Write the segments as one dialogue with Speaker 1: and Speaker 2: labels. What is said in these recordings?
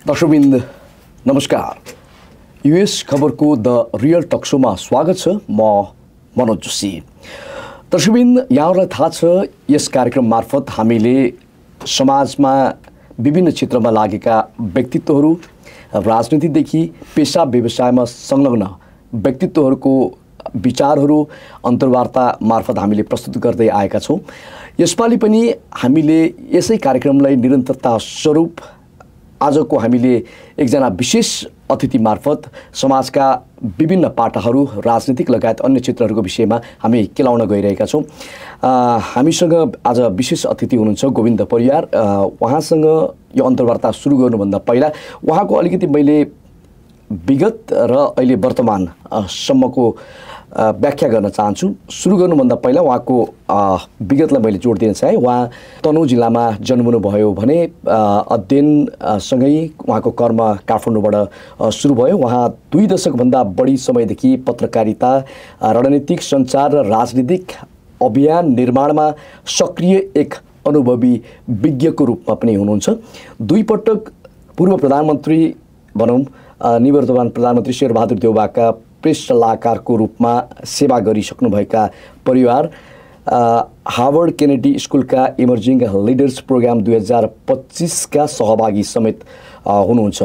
Speaker 1: दर्शकवृन्द नमस्कार। युएस खबरको the real talk शोमा स्वागत छ। म मनोज जोशी। दर्शकवृन्द, यहाँहरूलाई थाहा छ यस कार्यक्रम मार्फत हामीले समाजमा विभिन्न क्षेत्रमा लागेका व्यक्तित्वहरू, राजनीतिदेखि पेशा व्यवसायमा संलग्न व्यक्तित्वहरूको विचारहरू अन्तर्वार्ता मार्फत हामीले प्रस्तुत गर्दै आएका छौँ। यसपालि पनि हामीले यसै कार्यक्रमलाई निरन्तरता स्वरूप आजको हामीले एकजना विशेष अतिथि मार्फत समाजका विभिन्न पाटाहरू, राजनीतिक लगायत अन्य क्षेत्रहरूको विषयमा हामी केलाउन गइरहेका छौँ। हामीसँग आज विशेष अतिथि हुनुहुन्छ गोविन्द परियार। उहाँसँग यो अन्तर्वार्ता सुरु गर्नुभन्दा पहिला उहाँको अलिकति मैले विगत र अहिले वर्तमानसम्मको व्याख्या गर्न चाहन्छु। सुरु गर्नुभन्दा पहिला उहाँको विगतलाई मैले जोड दिन चाहेँ। उहाँ तनहुँ जिल्लामा जन्मनु भयो भने अध्ययनसँगै उहाँको कर्म काठमाडौँबाट सुरु भयो। उहाँ 2 दशकभन्दा बढी समयदेखि पत्रकारिता, रणनीतिक सञ्चार र राजनीतिक अभियान निर्माणमा सक्रिय एक अनुभवी विज्ञको रूपमा पनि हुनुहुन्छ। 2 पटक पूर्व प्रधानमन्त्री भनौँ निवर्तमान प्रधानमन्त्री शेरबहादुर देउवाका प्रेस सल्लाहकारको रूपमा सेवा गरिसक्नुभएका परिवार, हार्वर्ड केनेडी स्कुलका इमर्जिङ लिडर्स प्रोग्राम 2025 का सहभागी समेत हुनुहुन्छ।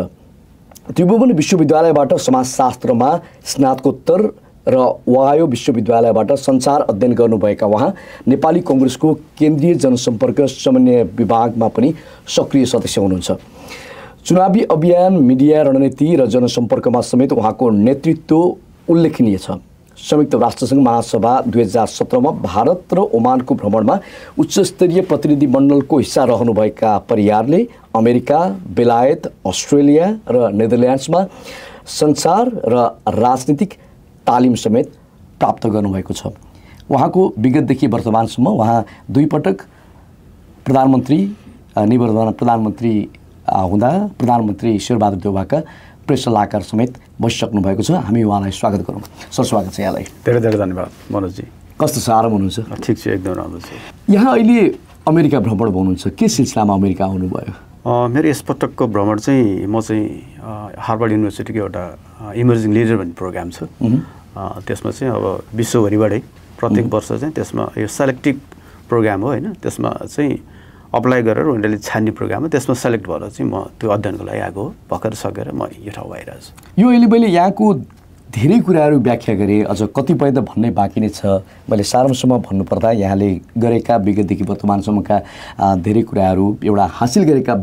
Speaker 1: त्रिभुवन विश्वविद्यालयबाट समाजशास्त्रमा स्नातकोत्तर र ओहायो विश्वविद्यालयबाट सञ्चार अध्ययन गर्नुभएका उहाँ नेपाली कङ्ग्रेसको केन्द्रीय जनसम्पर्क समन्वय विभागमा पनि सक्रिय सदस्य हुनुहुन्छ। चुनावी अभियान, मिडिया रणनीति र जनसम्पर्कमा समेत उहाँको नेतृत्व उल्लेखनीय छ। संयुक्त राष्ट्रसङ्घ महासभा 2017 मा भारत र ओमानको भ्रमणमा उच्चस्तरीय प्रतिनिधिमण्डलको हिस्सा रहनुभएका परियारले अमेरिका, बेलायत, अस्ट्रेलिया र नेदरल्यान्ड्समा सञ्चार र राजनीतिक तालिम समेत प्राप्त गर्नुभएको छ। उहाँको विगतदेखि वर्तमानसम्म उहाँ 2 पटक प्रधानमन्त्री, निवर्तमान प्रधानमन्त्री हुँदा प्रधानमन्त्री शेरबहादुर देउवाका प्रेस सल्लाहकार समेत बसिसक्नु भएको छ। हामी उहाँलाई स्वागत गरौँ। सर, स्वागत छ यहाँलाई।
Speaker 2: धेरै धेरै धन्यवाद मनोजजी।
Speaker 1: कस्तो छ, आराम हुनुहुन्छ?
Speaker 2: ठिक छ, एकदम राम्रो छ।
Speaker 1: यहाँ अहिले अमेरिका भ्रमण हुनुहुन्छ, के सिलसिलामा अमेरिका आउनुभयो?
Speaker 2: मेरो यसपटकको भ्रमण चाहिँ म चाहिँ हार्वर्ड युनिभर्सिटीको एउटा इमर्जिङ लिडर भन्ने प्रोग्राम छ। त्यसमा चाहिँ अब विश्वभरिबाटै प्रत्येक वर्ष चाहिँ त्यसमा यो सेलेक्टिभ प्रोग्राम हो होइन, त्यसमा चाहिँ अप्लाई गरेर उनीहरूले छान्ने प्रोग्राम हो। त्यसमा सेलेक्ट भएर चाहिँ म त्यो अध्ययनको लागि आएको हो। भर्खर सकेर म यो ठाउँ आइरहेको छु।
Speaker 1: यो अहिले मैले यहाँको धेरै कुराहरू व्याख्या गरेँ, अझ कतिपय त भन्ने बाँकी नै छ। मैले सारांशमा भन्नुपर्दा यहाँले गरेका विगतदेखि वर्तमानसम्मका धेरै कुराहरू, एउटा हासिल गरेको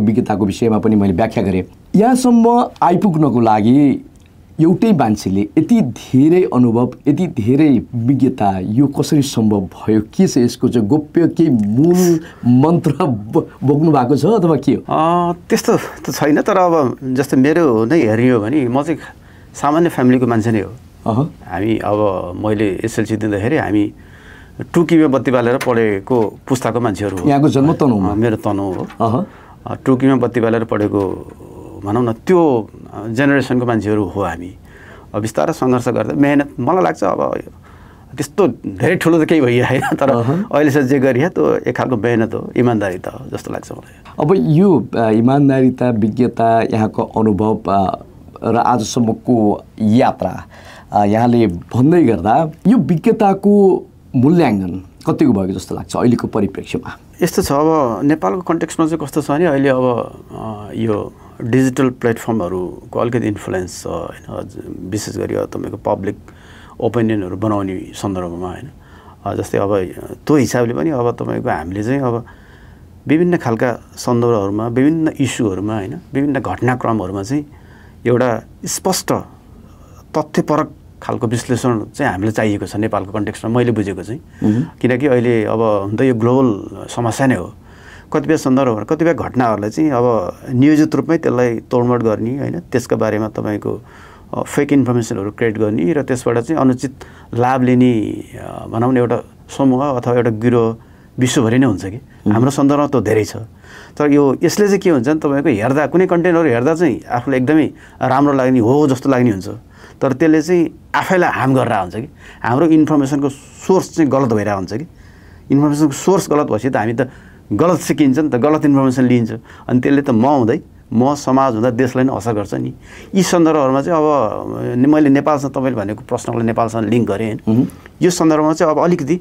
Speaker 1: विज्ञताको विषयमा पनि मैले व्याख्या गरेँ। यहाँसम्म आइपुग्नको लागि एउटै मान्छेले यति धेरै अनुभव, यति धेरै विज्ञता यो कसरी सम्भव भयो? के छ यसको चाहिँ गोप्य केही मूल मन्त्र बोक्नु भएको छ अथवा के हो?
Speaker 2: त्यस्तो त छैन, तर अब जस्तो मेरो नै हेर्ने हो भने म चाहिँ सामान्य फ्यामिलीको मान्छे नै हो। हामी अब मैले एसएलसी दिँदाखेरि हामी टुकीमा बत्ती बालेर पढेको पुस्ताको मान्छेहरू हो।
Speaker 1: यहाँको जन्म तनहुँमा? मेरो
Speaker 2: तनहुँ हो। टुकीमा बत्ती बालेर पढेको भनौँ न त्यो जेनेरेसनको मान्छेहरू हो हामी। अब बिस्तारै सङ्घर्ष गर्दा मेहनत, मलाई लाग्छ अब त्यस्तो धेरै ठुलो त केही भइरहेन, तर अहिलेसम्म जे गरिए त्यो एक खालको मेहनत हो, इमान्दारिता हो जस्तो लाग्छ मलाई।
Speaker 1: अब यो इमान्दारिता, विज्ञता, यहाँको अनुभव र आजसम्मको यात्रा यहाँले भन्दै गर्दा यो विज्ञताको मूल्याङ्कन कतिको भएको जस्तो लाग्छ अहिलेको परिप्रेक्ष्यमा?
Speaker 2: यस्तो छ, अब नेपालको कन्टेक्स्टमा चाहिँ कस्तो छ भने अहिले अब यो डिजिटल प्लेटफर्महरूको अलिकति इन्फ्लुएन्स छ होइन, विशेष गरी तपाईँको पब्लिक ओपिनियनहरू बनाउने सन्दर्भमा होइन। जस्तै अब त्यो हिसाबले पनि अब तपाईँको हामीले चाहिँ अब विभिन्न खालका सन्दर्भहरूमा, विभिन्न इस्युहरूमा होइन, विभिन्न घटनाक्रमहरूमा चाहिँ एउटा स्पष्ट तथ्यपरक खालको विश्लेषण चाहिँ हामीलाई चाहिएको छ नेपालको कन्टेक्स्टमा, मैले बुझेको चाहिँ। किनकि अहिले अब त यो ग्लोबल समस्या नै हो। कतिपय सन्दर्भहरू, कतिपय घटनाहरूलाई चाहिँ अब नियोजित रूपमै त्यसलाई तोडमोड गर्ने होइन, त्यसका बारेमा तपाईँको फेक इन्फर्मेसनहरू क्रिएट गर्ने र त्यसबाट चाहिँ अनुचित लाभ लिने भनौँ न एउटा समूह अथवा एउटा गिरोह विश्वभरि नै हुन्छ कि। हाम्रो सन्दर्भमा त धेरै छ, तर यसले चाहिँ के हुन्छ भने तपाईँको हेर्दा कुनै कन्टेन्टहरू हेर्दा चाहिँ आफूलाई एकदमै राम्रो लाग्ने हो जस्तो लाग्ने हुन्छ, तर त्यसले चाहिँ आफैलाई हार्म गरेर हुन्छ कि। हाम्रो इन्फर्मेसनको सोर्स चाहिँ गलत भइरहेको हुन्छ कि। इन्फर्मेसनको सोर्स गलत भएपछि त हामी त गलत सिकिन्छ नि त, गलत इन्फर्मेसन लिइन्छ अनि त्यसले त म हुँदै म समाज हुँदा देशलाई नै असर गर्छ नि। यी सन्दर्भहरूमा चाहिँ अब मैले नेपालसँग तपाईँले भनेको प्रश्नलाई नेपालसँग लिङ्क गरेँ होइन, यो सन्दर्भमा चाहिँ अब अलिकति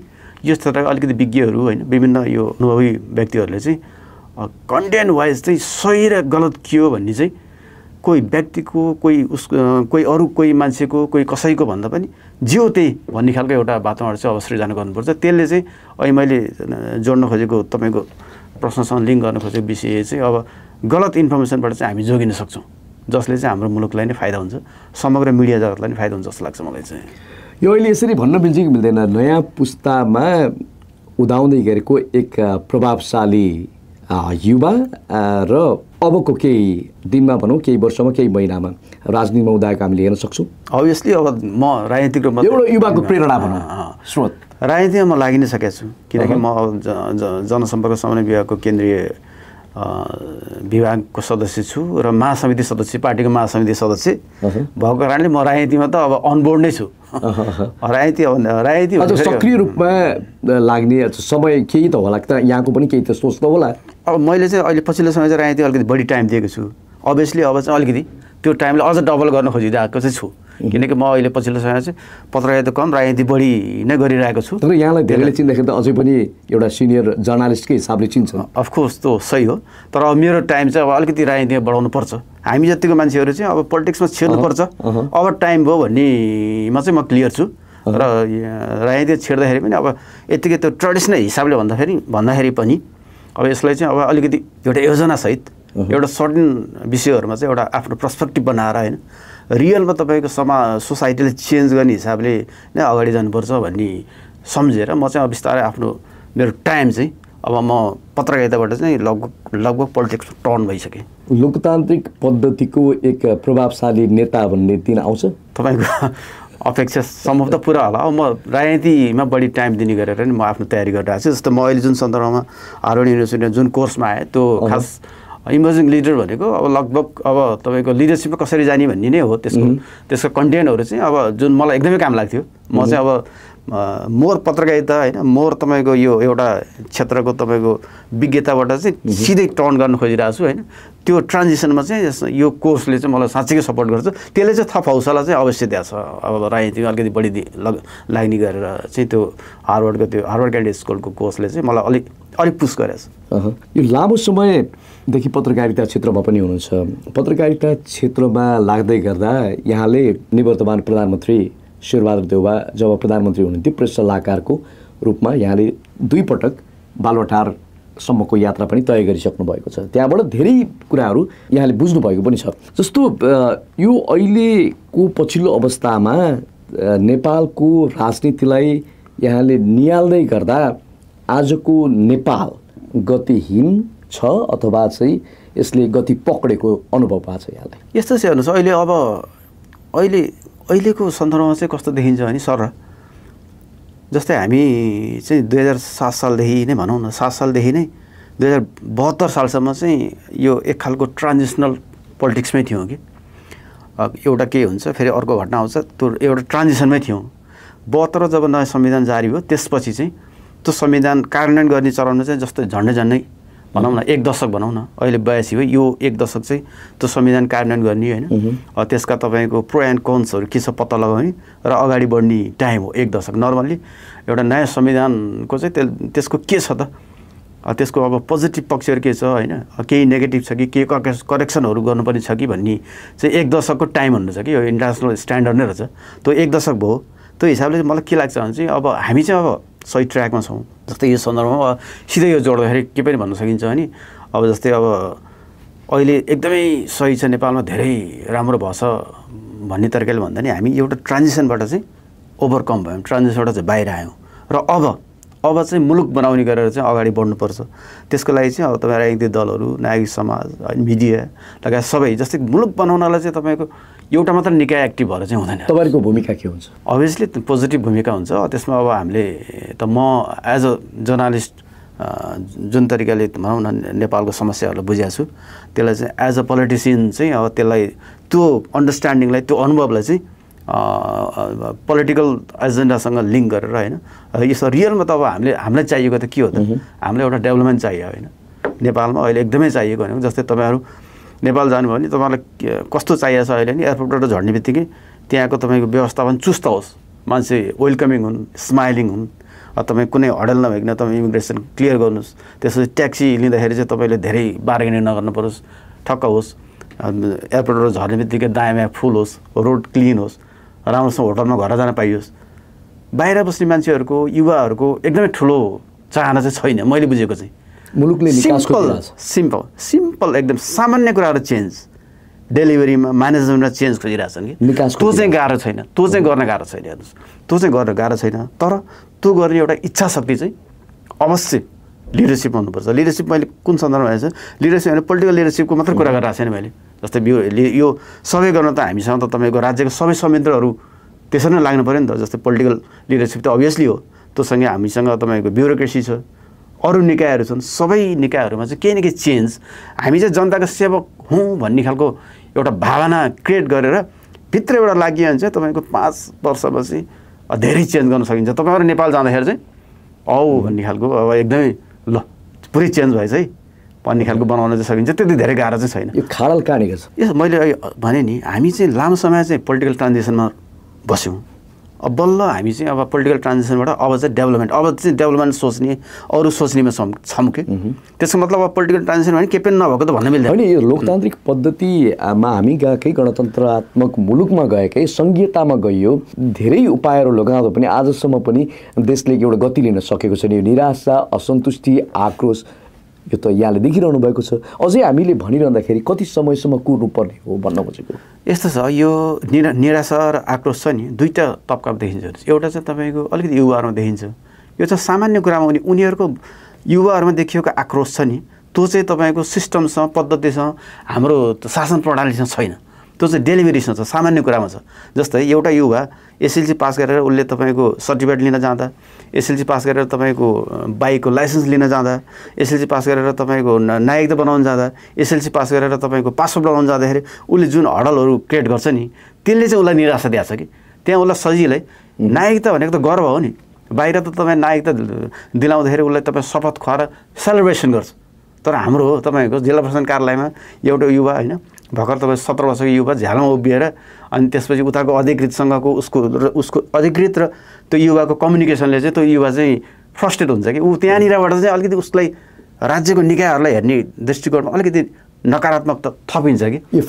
Speaker 2: यो क्षेत्रका अलिकति विज्ञहरू होइन विभिन्न यो अनुभवी व्यक्तिहरूले चाहिँ कन्टेन्ट वाइज चाहिँ सही र गलत के हो भन्ने चाहिँ कोही व्यक्तिको कोही अरू कोही मान्छेको कोही कसैको भन्दा पनि जे हो त्यही भन्ने खालको एउटा वातावरण चाहिँ अब सृजना गर्नुपर्छ। त्यसले चाहिँ अहिले मैले जोड्न खोजेको तपाईँको प्रश्नसँग लिङ्क गर्न खोजेको विषय चाहिँ अब गलत इन्फर्मेसनबाट चाहिँ हामी जोगिन सक्छौँ, जसले चाहिँ हाम्रो मुलुकलाई नै फाइदा हुन्छ, समग्र मिडिया जगतलाई नै फाइदा हुन्छ जस्तो लाग्छ मलाई चाहिँ।
Speaker 1: यो अहिले यसरी भन्न मिल्छ कि मिल्दैन? नयाँ पुस्तामा उदाउँदै गरेको एक प्रभावशाली युवा र अबको केही दिनमा भनौँ केही वर्षमा केही महिनामा राजनीतिमा उदाएको हामीले हेर्न सक्छौँ।
Speaker 2: अभियसली अब म राजनीतिक रूपमा
Speaker 1: एउटा युवाको प्रेरणा भनौँ स्रोत
Speaker 2: राजनीतिमा म लागि नै सकेको छु, किनकि म जनसम्पर्क समन्वय विभागको केन्द्रीय विभागको सदस्य छु र महासमिति सदस्य, पार्टीको महासमिति सदस्य भएको कारणले म राजनीतिमा त अब अनबोर्ड नै छु। राजनीति
Speaker 1: अझ सक्रिय रूपमा लाग्ने समय केही त होला, यहाँको पनि केही त सोच त होला।
Speaker 2: अब मैले चाहिँ अहिले पछिल्लो समय चाहिँ राजनीति अलिकति बढी टाइम दिएको छु। अभियसली अब चाहिँ अलिकति त्यो टाइमले अझ डबल गर्न खोजिरहेको चाहिँ छु, किनकि म अहिले पछिल्लो समय चाहिँ पत्रकारिता कम राजनीति बढी नै गरिरहेको छु।
Speaker 1: तर यहाँलाई धेरैले चिन्दाखेरि त अझै पनि एउटा सिनियर जर्नलिस्टकै हिसाबले चिन्छ।
Speaker 2: अफकोर्स त्यो सही हो, तर अब मेरो टाइम चाहिँ अब अलिकति राजनीतिमा बढाउनु पर्छ। हामी जतिको मान्छेहरू चाहिँ अब पोलिटिक्समा छिर्नुपर्छ, अब टाइम भयो भन्नेमा चाहिँ म क्लियर छु। र राजनीति छिर्दाखेरि पनि अब यतिकै त्यो ट्रेडिसनल हिसाबले भन्दाखेरि पनि अब यसलाई चाहिँ अब अलिकति एउटा योजनासहित एउटा सर्टेन विषयहरूमा चाहिँ एउटा आफ्नो पर्सपेक्टिभ बनाएर होइन रियलमा तपाईँको सोसाइटीले चेन्ज गर्ने हिसाबले नै अगाडि जानुपर्छ भन्ने सम्झेर म चाहिँ अब बिस्तारै आफ्नो मेरो टाइम चाहिँ अब म पत्रकारिताबाट चाहिँ लगभग पोलिटिक्स टर्न भइसकेँ।
Speaker 1: लोकतान्त्रिक पद्धतिको एक प्रभावशाली नेता भन्ने दिन आउँछ तपाईँको
Speaker 2: अपेक्षा सम्भवतः पुरा होला। अब म राजनीतिमा बढी टाइम दिने गरेर नि म आफ्नो तयारी गरिरहेको छु। जस्तो म अहिले जुन सन्दर्भमा हार्वर्ड युनिभर्सिटीमा जुन कोर्समा आएँ त्यो खास इमर्जिङ लिडर भनेको अब लगभग अब तपाईँको लिडरसिपमा कसरी जाने भन्ने नै हो। त्यसको कन्टेन्टहरू चाहिँ अब जुन मलाई एकदमै काम लाग्थ्यो। म चाहिँ अब मोर पत्रकारिता होइन मोर तपाईँको यो एउटा क्षेत्रको तपाईँको विज्ञताबाट चाहिँ सिधै टर्न गर्न खोजिरहेको छु होइन। त्यो ट्रान्जिसनमा चाहिँ यो कोर्सले चाहिँ मलाई साँच्चीकै सपोर्ट गर्छ। त्यसले चाहिँ थप हौसला चाहिँ अवश्य दिएको छ। अब राजनीतिमा अलिकति बढी लाग्ने गरेर चाहिँ त्यो हार्वर्ड क्यान्डिडेट स्कुलको कोर्सले चाहिँ मलाई अलिक पुस गरेछ।
Speaker 1: यो लामो समयदेखि पत्रकारिता क्षेत्रमा पनि हुनुहुन्छ। पत्रकारिता क्षेत्रमा लाग्दै गर्दा यहाँले निवर्तमान प्रधानमन्त्री शेरबहादुर देउवा जब प्रधानमन्त्री हुनुहुन्थ्यो प्रेस सल्लाहकारको रूपमा यहाँले 2 पटक बालुवाटारसम्मको यात्रा पनि तय गरिसक्नु भएको छ। त्यहाँबाट धेरै कुराहरू यहाँले बुझ्नुभएको पनि छ। जस्तो यो अहिलेको पछिल्लो अवस्थामा नेपालको राजनीतिलाई यहाँले नियाल्दै गर्दा आजको नेपाल गतिहीन छ अथवा चाहिँ यसले गति पक्रेको अनुभव भएको छ यहाँलाई?
Speaker 2: यस्तो चाहिँ हेर्नुहोस् अहिलेको सन्दर्भमा चाहिँ कस्तो देखिन्छ भने सर जस्तै हामी चाहिँ 2007 सालदेखि नै भनौँ न 7 सालदेखि नै 2072 सालसम्म चाहिँ यो एक खालको ट्रान्जिसनल पोलिटिक्समै थियौँ कि एउटा के हुन्छ फेरि अर्को घटना आउँछ त्यो एउटा ट्रान्जिसनमै थियौँ। 72 जब नयाँ संविधान जारी भयो त्यसपछि चाहिँ त्यो संविधान कार्यान्वयन गर्ने चरणमा चाहिँ जस्तै झन्डै भनौँ न 1 दशक भनौँ न अहिले 82 हो यो 1 दशक चाहिँ त्यो संविधान कार्यान्वयन गर्ने होइन त्यसका तपाईँको प्रो एन्ड कन्सहरू के छ पत्ता लगाउने र अगाडि बढ्ने टाइम हो 1 दशक। नर्मल्ली एउटा नयाँ संविधानको चाहिँ त्यसको के छ त त्यसको अब पोजिटिभ पक्षहरू के छ होइन केही नेगेटिभ छ कि के करेक्सनहरू गर्नुपर्ने छ कि भन्ने चाहिँ 1 दशकको टाइम हुनुपर्छ कि यो इन्टरनेसनल स्ट्यान्डर्ड नै रहेछ। त्यो 1 दशक भयो त्यो हिसाबले मलाई के लाग्छ भने चाहिँ अब हामी चाहिँ अब सही ट्र्याकमा छौँ। जस्तै यो सन्दर्भमा सिधै यो जोड्दाखेरि के पनि भन्न सकिन्छ भने अब जस्तै अब अहिले एकदमै सही छ नेपालमा धेरै राम्रो भएछ भन्ने तरिकाले भन्दा नि हामी एउटा ट्रान्जिसनबाट चाहिँ ओभरकम भयौँ, ट्रान्जिसनबाट चाहिँ बाहिर आयौँ र अब चाहिँ मुलुक बनाउने गरेर चाहिँ अगाडि बढ्नुपर्छ। त्यसको लागि चाहिँ अब तपाईँ राजनीतिक दलहरू नागरिक समाज मिडिया लगायत सबै जस्तै मुलुक बनाउनलाई चाहिँ तपाईँको एउटा मात्र निकाय एक्टिभ भएर चाहिँ हुँदैन।
Speaker 1: तपाईँको भूमिका के हुन्छ?
Speaker 2: अभियसली पोजिटिभ भूमिका हुन्छ। त्यसमा अब हामीले त म एज अ जर्नलिस्ट जुन तरिकाले भनौँ न नेपालको समस्याहरूलाई बुझाएको छु त्यसलाई चाहिँ एज अ पोलिटिसियन चाहिँ अब त्यसलाई त्यो अन्डरस्ट्यान्डिङलाई त्यो अनुभवलाई चाहिँ पोलिटिकल एजेन्डासँग लिङ्क गरेर होइन यसो रियलमा त अब हामीलाई चाहिएको त के हो त हामीलाई एउटा डेभलपमेन्ट चाहियो होइन नेपालमा अहिले एकदमै चाहिएको भनेको जस्तै तपाईँहरू नेपाल जानुभयो भने तपाईँलाई कस्तो चाहिएको छ अहिले नि एयरपोर्टबाट झर्ने बित्तिकै त्यहाँको तपाईँको व्यवस्थापन चुस्त होस् मान्छे वेलकमिङ हुन् स्माइलिङ हुन् तपाईँ कुनै हडल नभइकन तपाईँ इमिग्रेसन क्लियर गर्नुहोस् त्यसपछि ट्याक्सी लिँदाखेरि चाहिँ तपाईँले धेरै बार्गेनिङ नगर्नु परोस् ठक्क होस् एयरपोर्टबाट झर्ने बित्तिकै दायाँ फुल होस् रोड क्लिन होस् राम्रोसँग होटलमा घर जान पाइयोस् बाहिर बस्ने मान्छेहरूको युवाहरूको एकदमै ठुलो चाहना चाहिँ छैन मैले बुझेको चाहिँ
Speaker 1: मुलुकले
Speaker 2: सिम्पल एकदम सामान्य कुराहरू चेन्ज डेलिभरीमा म्यानेजमेन्टमा चेन्ज खोजिरहेछन् कि त्यो चाहिँ गाह्रो छैन त्यो चाहिँ गर्न गाह्रो छैन हेर्नुहोस् त्यो चाहिँ गर्न गाह्रो छैन तर त्यो गर्ने एउटा इच्छा शक्ति चाहिँ अवश्य लिडरसिप हुनुपर्छ लिडरसिप मैले कुन सन्दर्भमा भनेको छु लिडरसिप भने पोलिटिकल लिडरसिपको मात्र कुरा गरिरहेको छैन मैले जस्तै यो सबै गर्न त हामीसँग त तपाईँको राज्यको सबै संयन्त्रहरू त्यसरी नै लाग्नु पऱ्यो नि त जस्तै पोलिटिकल लिडरसिप त अभियसली हो त्योसँगै हामीसँग तपाईँको ब्युरोक्रेसी छ अरू निकायहरू छन् सबै निकायहरूमा चाहिँ केही न केही चेन्ज हामी चाहिँ जनताको सेवक हौँ भन्ने खालको एउटा भावना क्रिएट गरेर भित्रबाट लागि भने चाहिँ तपाईँको 5 वर्षपछि धेरै चेन्ज गर्न सकिन्छ तपाईँहरू नेपाल जाँदाखेरि चाहिँ औ भन्ने खालको अब एकदमै ल पुरै चेन्ज भएछ है भन्ने खालको बनाउन चाहिँ सकिन्छ त्यति धेरै गाह्रो चाहिँ छैन
Speaker 1: यो खाडल कहाँनिर छ
Speaker 2: यस मैले भने नि हामी चाहिँ लामो समय चाहिँ पोलिटिकल ट्रान्जिसनमा बस्यौँ अब बल्ल हामी चाहिँ अब पोलिटिकल ट्रान्जिसनबाट अब चाहिँ डेभलपमेन्ट सोच्ने अरू सोच्नेमा छौँ कि त्यसको मतलब अब पोलिटिकल ट्रान्जिसन भने के पनि नभएको त भन्न मिल्दैन
Speaker 1: होइन यो लोकतान्त्रिक पद्धतिमा हामी गएकै गणतन्त्रात्मक मुलुकमा गएकै सङ्घीयतामा गइयो धेरै उपायहरू लगाउँदा पनि आजसम्म पनि देशले एउटा गति लिन सकेको छैन यो निराशा असन्तुष्टि आक्रोश यो त यहाँले देखिरहनु भएको छ अझै हामीले भनिरहँदाखेरि कति समयसम्म कुर्नुपर्ने हो भन्न खोजेको
Speaker 2: यस्तो छ यो निराशा र आक्रोश छ नि दुईवटा तबकामा देखिन्छ एउटा चाहिँ तपाईँको अलिकति युवाहरूमा देखिन्छ यो चाहिँ सामान्य कुरामा उनीहरूको युवाहरूमा देखिएको आक्रोश छ नि त्यो चाहिँ तपाईँको सिस्टमसँग पद्धतिसँग हाम्रो शासन प्रणालीसँग छैन त्यो चाहिँ डेलिभरीसँग छ सामान्य कुरामा छ जस्तै एउटा युवा एसएलसी पास गरेर उसले तपाईँको सर्टिफिकेट लिन जाँदा एसएलसी पास गरेर तपाईँको बाइकको लाइसेन्स लिन जाँदा एसएलसी पास गरेर तपाईँको नागरिकता बनाउन जाँदा एसएलसी पास गरेर तपाईँको पासपोर्ट बनाउन जाँदाखेरि उसले जुन हडलहरू क्रिएट गर्छ नि त्यसले चाहिँ उसलाई निराशा दिएको छ कि त्यहाँ उसलाई सजिलै नागरिकता भनेको त गर्व हो नि बाहिर त तपाईँ नागरिकता दिलाउँदाखेरि उसलाई तपाईँ शपथ खुवाएर सेलिब्रेसन गर्छ तर हाम्रो हो तपाईँको जिल्ला प्रशासन कार्यालयमा एउटा युवा होइन भर्खर तपाईँ 17 वर्षको युवा झ्यालमा उभिएर अनि त्यसपछि उताको अधिकृतसँगको उसको अधिकृत र त्यो युवाको कम्युनिकेसनले चाहिँ त्यो युवा चाहिँ फ्रस्ट्रेट हुन्छ कि ऊ त्यहाँनिरबाट चाहिँ अलिकति उसलाई राज्यको निकायहरूलाई हेर्ने दृष्टिकोणमा अलिकति नकारात्मक त थपिन्छ कि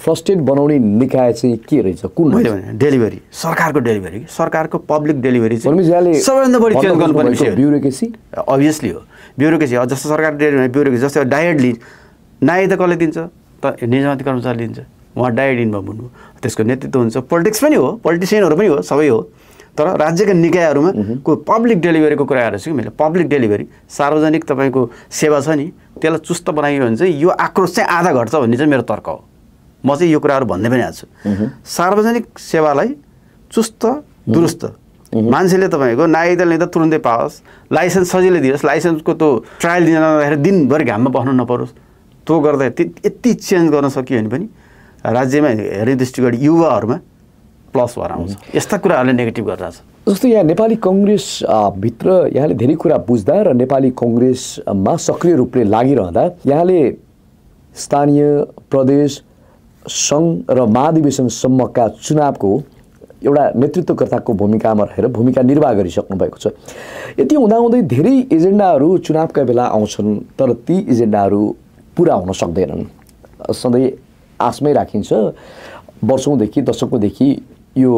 Speaker 1: फ्रस्ट्रेट बनाउने निकाय चाहिँ के रहेछ कुन
Speaker 2: डेलिभरी सरकारको पब्लिक डेलिभरी चाहिँ सबैभन्दा बढी चेन्ज गर्नुपर्ने विषय
Speaker 1: ब्युरोक्रेसी
Speaker 2: अभियसली हो ब्युरोक्रेसी जस्तो सरकार डेलिभरी ब्युरोक्रेसी जस्तै डाइरेक्टली नागरिकता कसले दिन्छ त निजामती कर्मचारी दिन्छ उहाँ डाइरेक्ट इन्भल्भ हुनु त्यसको नेतृत्व हुन्छ पोलिटिक्स पनि हो पोलिटिसियनहरू पनि हो सबै हो तर राज्यका निकायहरूमा को पब्लिक डेलिभरीको कुरा गरेको छु कि मैले पब्लिक डेलिभरी सार्वजनिक तपाईँको सेवा छ नि त्यसलाई चुस्त बनाइयो भने चाहिँ यो आक्रोश चाहिँ आधा घट्छ भन्ने चाहिँ मेरो तर्क हो म चाहिँ यो कुराहरू भन्दै पनि आएको छु सार्वजनिक सेवालाई चुस्त दुरुस्त मान्छेले तपाईँको नागरिकता लिँदा तुरुन्तै पाओस् लाइसेन्स सजिलै दियोस् लाइसेन्सको त्यो ट्रायल दिन जाँदाखेरि दिनभरि घाममा बस्नु नपरोस् त्यो गर्दा यति चेन्ज गर्न सकियो भने पनि राज्यमा हेर्ने दृष्टिकोण युवाहरूमा प्लस भएर आउँछ यस्ता कुराहरूले नेगेटिभ गरिरहेछ
Speaker 1: जस्तो यहाँ नेपाली कङ्ग्रेस भित्र यहाँले धेरै कुरा बुझ्दा र नेपाली कङ्ग्रेसमा सक्रिय रूपले लागिरहँदा यहाँले स्थानीय प्रदेश सङ्घ र महाधिवेशनसम्मका चुनावको एउटा नेतृत्वकर्ताको भूमिकामा रहेर भूमिका निर्वाह गरिसक्नु भएको छ यति हुँदाहुँदै धेरै एजेन्डाहरू चुनावका बेला आउँछन् तर ती एजेन्डाहरू पुरा हुन सक्दैनन् सधैँ आशमै राखिन्छ वर्षौँदेखि दशकौँदेखि यो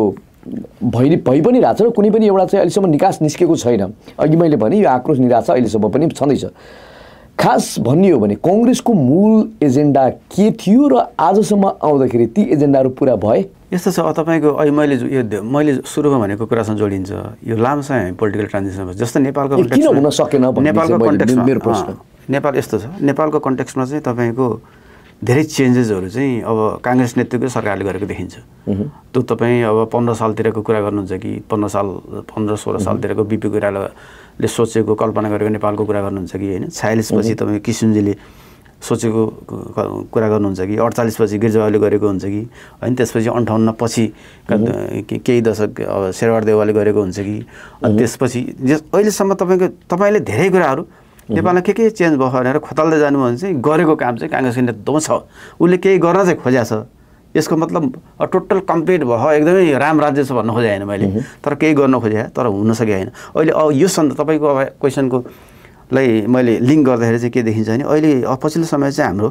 Speaker 1: भइ पनि रहेछ र कुनै पनि एउटा चाहिँ अहिलेसम्म निकास निस्केको छैन अघि मैले भने यो आक्रोश निराशा अहिलेसम्म पनि छँदैछ खास भन्ने हो भने कङ्ग्रेसको मूल एजेन्डा के थियो र आजसम्म आउँदाखेरि ती एजेन्डाहरू पुरा भए
Speaker 2: यस्तो छ तपाईँको अहिले मैले सुरुमा भनेको कुरासँग जोडिन्छ यो लामो समय पोलिटिकल ट्रान्जिसन जस्तो नेपालको
Speaker 1: किन हुन सकेन
Speaker 2: नेपालको कन्टेक्स्टमा मेरो प्रश्न नेपाल यस्तो छ नेपालको कन्टेक्स्टमा चाहिँ तपाईँको धेरै चेन्जेसहरू चाहिँ अब काङ्ग्रेस नेतृत्वको सरकारले गरेको देखिन्छ त्यो तपाईँ अब 15 सालतिरको कुरा गर्नुहुन्छ कि 15-16 सालतिरको बिपी कोइरालाले सोचेको कल्पना गरेको नेपालको कुरा गर्नुहुन्छ कि होइन 46 पछि तपाईँ किसिमजीले सोचेको कुरा गर्नुहुन्छ कि 48 पछि गिरिजाबाबुले गरेको हुन्छ कि हैन त्यसपछि 58 पछि केही दशक अब शेरबहादुर देउवाले गरेको हुन्छ कि अनि त्यसपछि अहिलेसम्म तपाईले धेरै कुराहरू नेपालमा के चेन्ज भयो भनेर खोतल्दै जानुभयो भने चाहिँ गरेको काम चाहिँ कांग्रेसको नेतृत्वमा छ उसले केही गर्न चाहिँ खोजेको छ यसको मतलब टोटल कम्प्लिट भयो एकदमै राम राज्य छ भन्न खोजे हैन मैले तर केही गर्न खोजे तर हुन सके हैन अहिले यो तपाईको अब क्वेशनको लाई मैले लिंक गर्दाखेरि चाहिँ के देखिन्छ भने अहिले पछिल्लो समय चाहिँ हाम्रो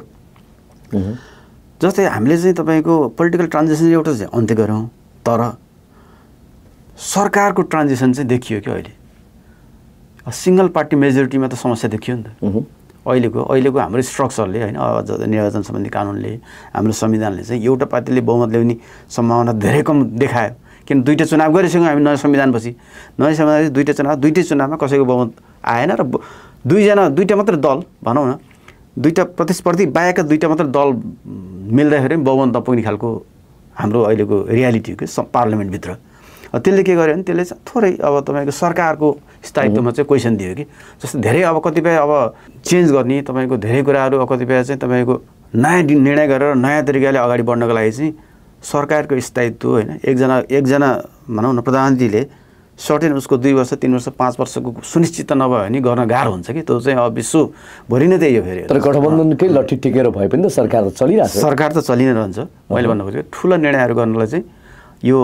Speaker 2: जस्तै हामीले चाहिँ तपाईको पोलिटिकल ट्रान्जिसन एउटा चाहिँ अन्त्य गर्यौं तर सरकारको ट्रान्जिसन चाहिँ देखियो कि अहिले सिंगल पार्टी मेजोरिटीमा त समस्या देखियो नि त अहिलेको हाम्रो स्ट्रक्चरले हैन निर्वाचन सम्बन्धी कानुनले हाम्रो संविधानले चाहिँ एउटा पार्टीले बहुमत ल्याउने सम्भावना धेरै कम देखायो किन दुईटा चुनाव गरिसक्यौं हामी नयाँ संविधानपछि नयाँ संविधानपछि दुईटा चुनावमा कसैको बहुमत आएन र दुईटा मात्र दल भनौं न दुईटा प्रतिस्पर्धी बाहेक दुईटा मात्र दल मिल्दाखेरि बहुमत नपुग्ने खालको हाम्रो अहिलेको रियालिटी हो के पार्लियामेन्ट भित्र त्यसले के गर्यो भने त्यसले थोरै अब तपाईको सरकारको स्थायित्वमा चाहिँ क्वेशन दियो कि जस्तो धेरै अब कतिपय अब चेन्ज गर्ने तपाईको धेरै कुराहरू कतिपय चाहिँ तपाईको नयाँ निर्णय गरेर नयाँ तरिकाले अगाडि बढ्नको लागि चाहिँ सरकारको स्थायित्व हैन एकजना भनौं न प्रधानमन्त्रीले सर्टेन उसको 2 वर्ष 3 वर्ष 5 वर्षको सुनिश्चित नभए भने गर्न गाह्रो हुन्छ कि त्यो चाहिँ अब विश्व भरि नै त्यही हो फेरि
Speaker 1: तर गठबन्धनकै लट्ठी टेकेर भए पनि त सरकार चलिरहेछ
Speaker 2: सरकार त चलि नै रहन्छ मैले भन्नु खोजेको ठूलो निर्णयहरू गर्नलाई चाहिँ यो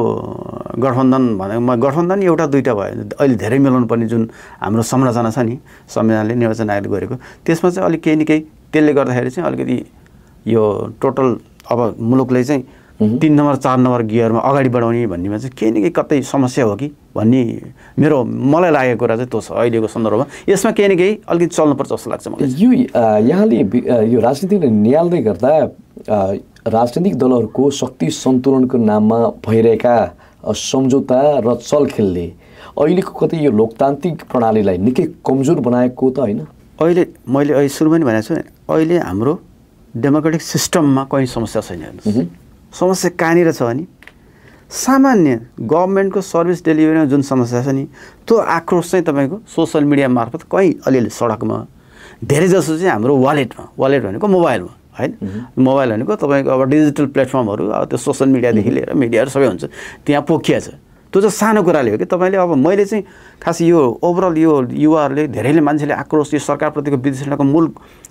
Speaker 2: गठबन्धन एउटा दुईटा भयो अहिले धेरै मिलाउनु पर्ने जुन हाम्रो संरचना छ नि संविधानले निर्वाचन आयोगले गरेको त्यसमा चाहिँ अलि केही न केही त्यसले गर्दाखेरि चाहिँ अलिकति यो टोटल अब मुलुकले चाहिँ 3 नम्बर 4 नम्बर गियरमा अगाडि बढाउने भन्नेमा चाहिँ केही न केही कतै समस्या हो कि भन्ने मलाई लागेको कुरा चाहिँ त्यो छ अहिलेको सन्दर्भमा यसमा केही न केही अलिकति चल्नुपर्छ जस्तो लाग्छ मलाई
Speaker 1: यो यहाँले यो राजनीतिले नियाल्दै गर्दा राजनीतिक दलहरूको शक्ति सन्तुलनको नाममा भइरहेका सम्झौता र चलखेलले अहिलेको कतै यो लोकतान्त्रिक प्रणालीलाई निकै कमजोर बनाएको त हैन
Speaker 2: अहिले मैले सुरुमा पनि भनेको छु अहिले हाम्रो डेमोक्रेटिक सिस्टममा कुनै समस्या छैन समस्या कहाँनिर छ भने सामान्य गभर्नमेन्टको सर्भिस डेलिभरीमा जुन समस्या छ नि त्यो आक्रोश चाहिँ तपाईको सोशल मिडिया मार्फत कहीँ अलिअलि सडकमा धेरै जसो चाहिँ हाम्रो वालेट भनेको मोबाइलमा हैन मोबाइल भनेको तपाईको अब डिजिटल प्लेटफर्महरु अब त्यो सोशल मिडियादेखि लिएर मिडियाहरु सबै हुन्छ त्यहाँ पोखिया छ त्यो चाहिँ सानो कुराले हो कि तपाईले अब मैले चाहिँ खास यो ओभरअल यो युवाहरुले धेरैले मान्छेले आक्रोश यो सरकारप्रतिको विश्लेषणको मूल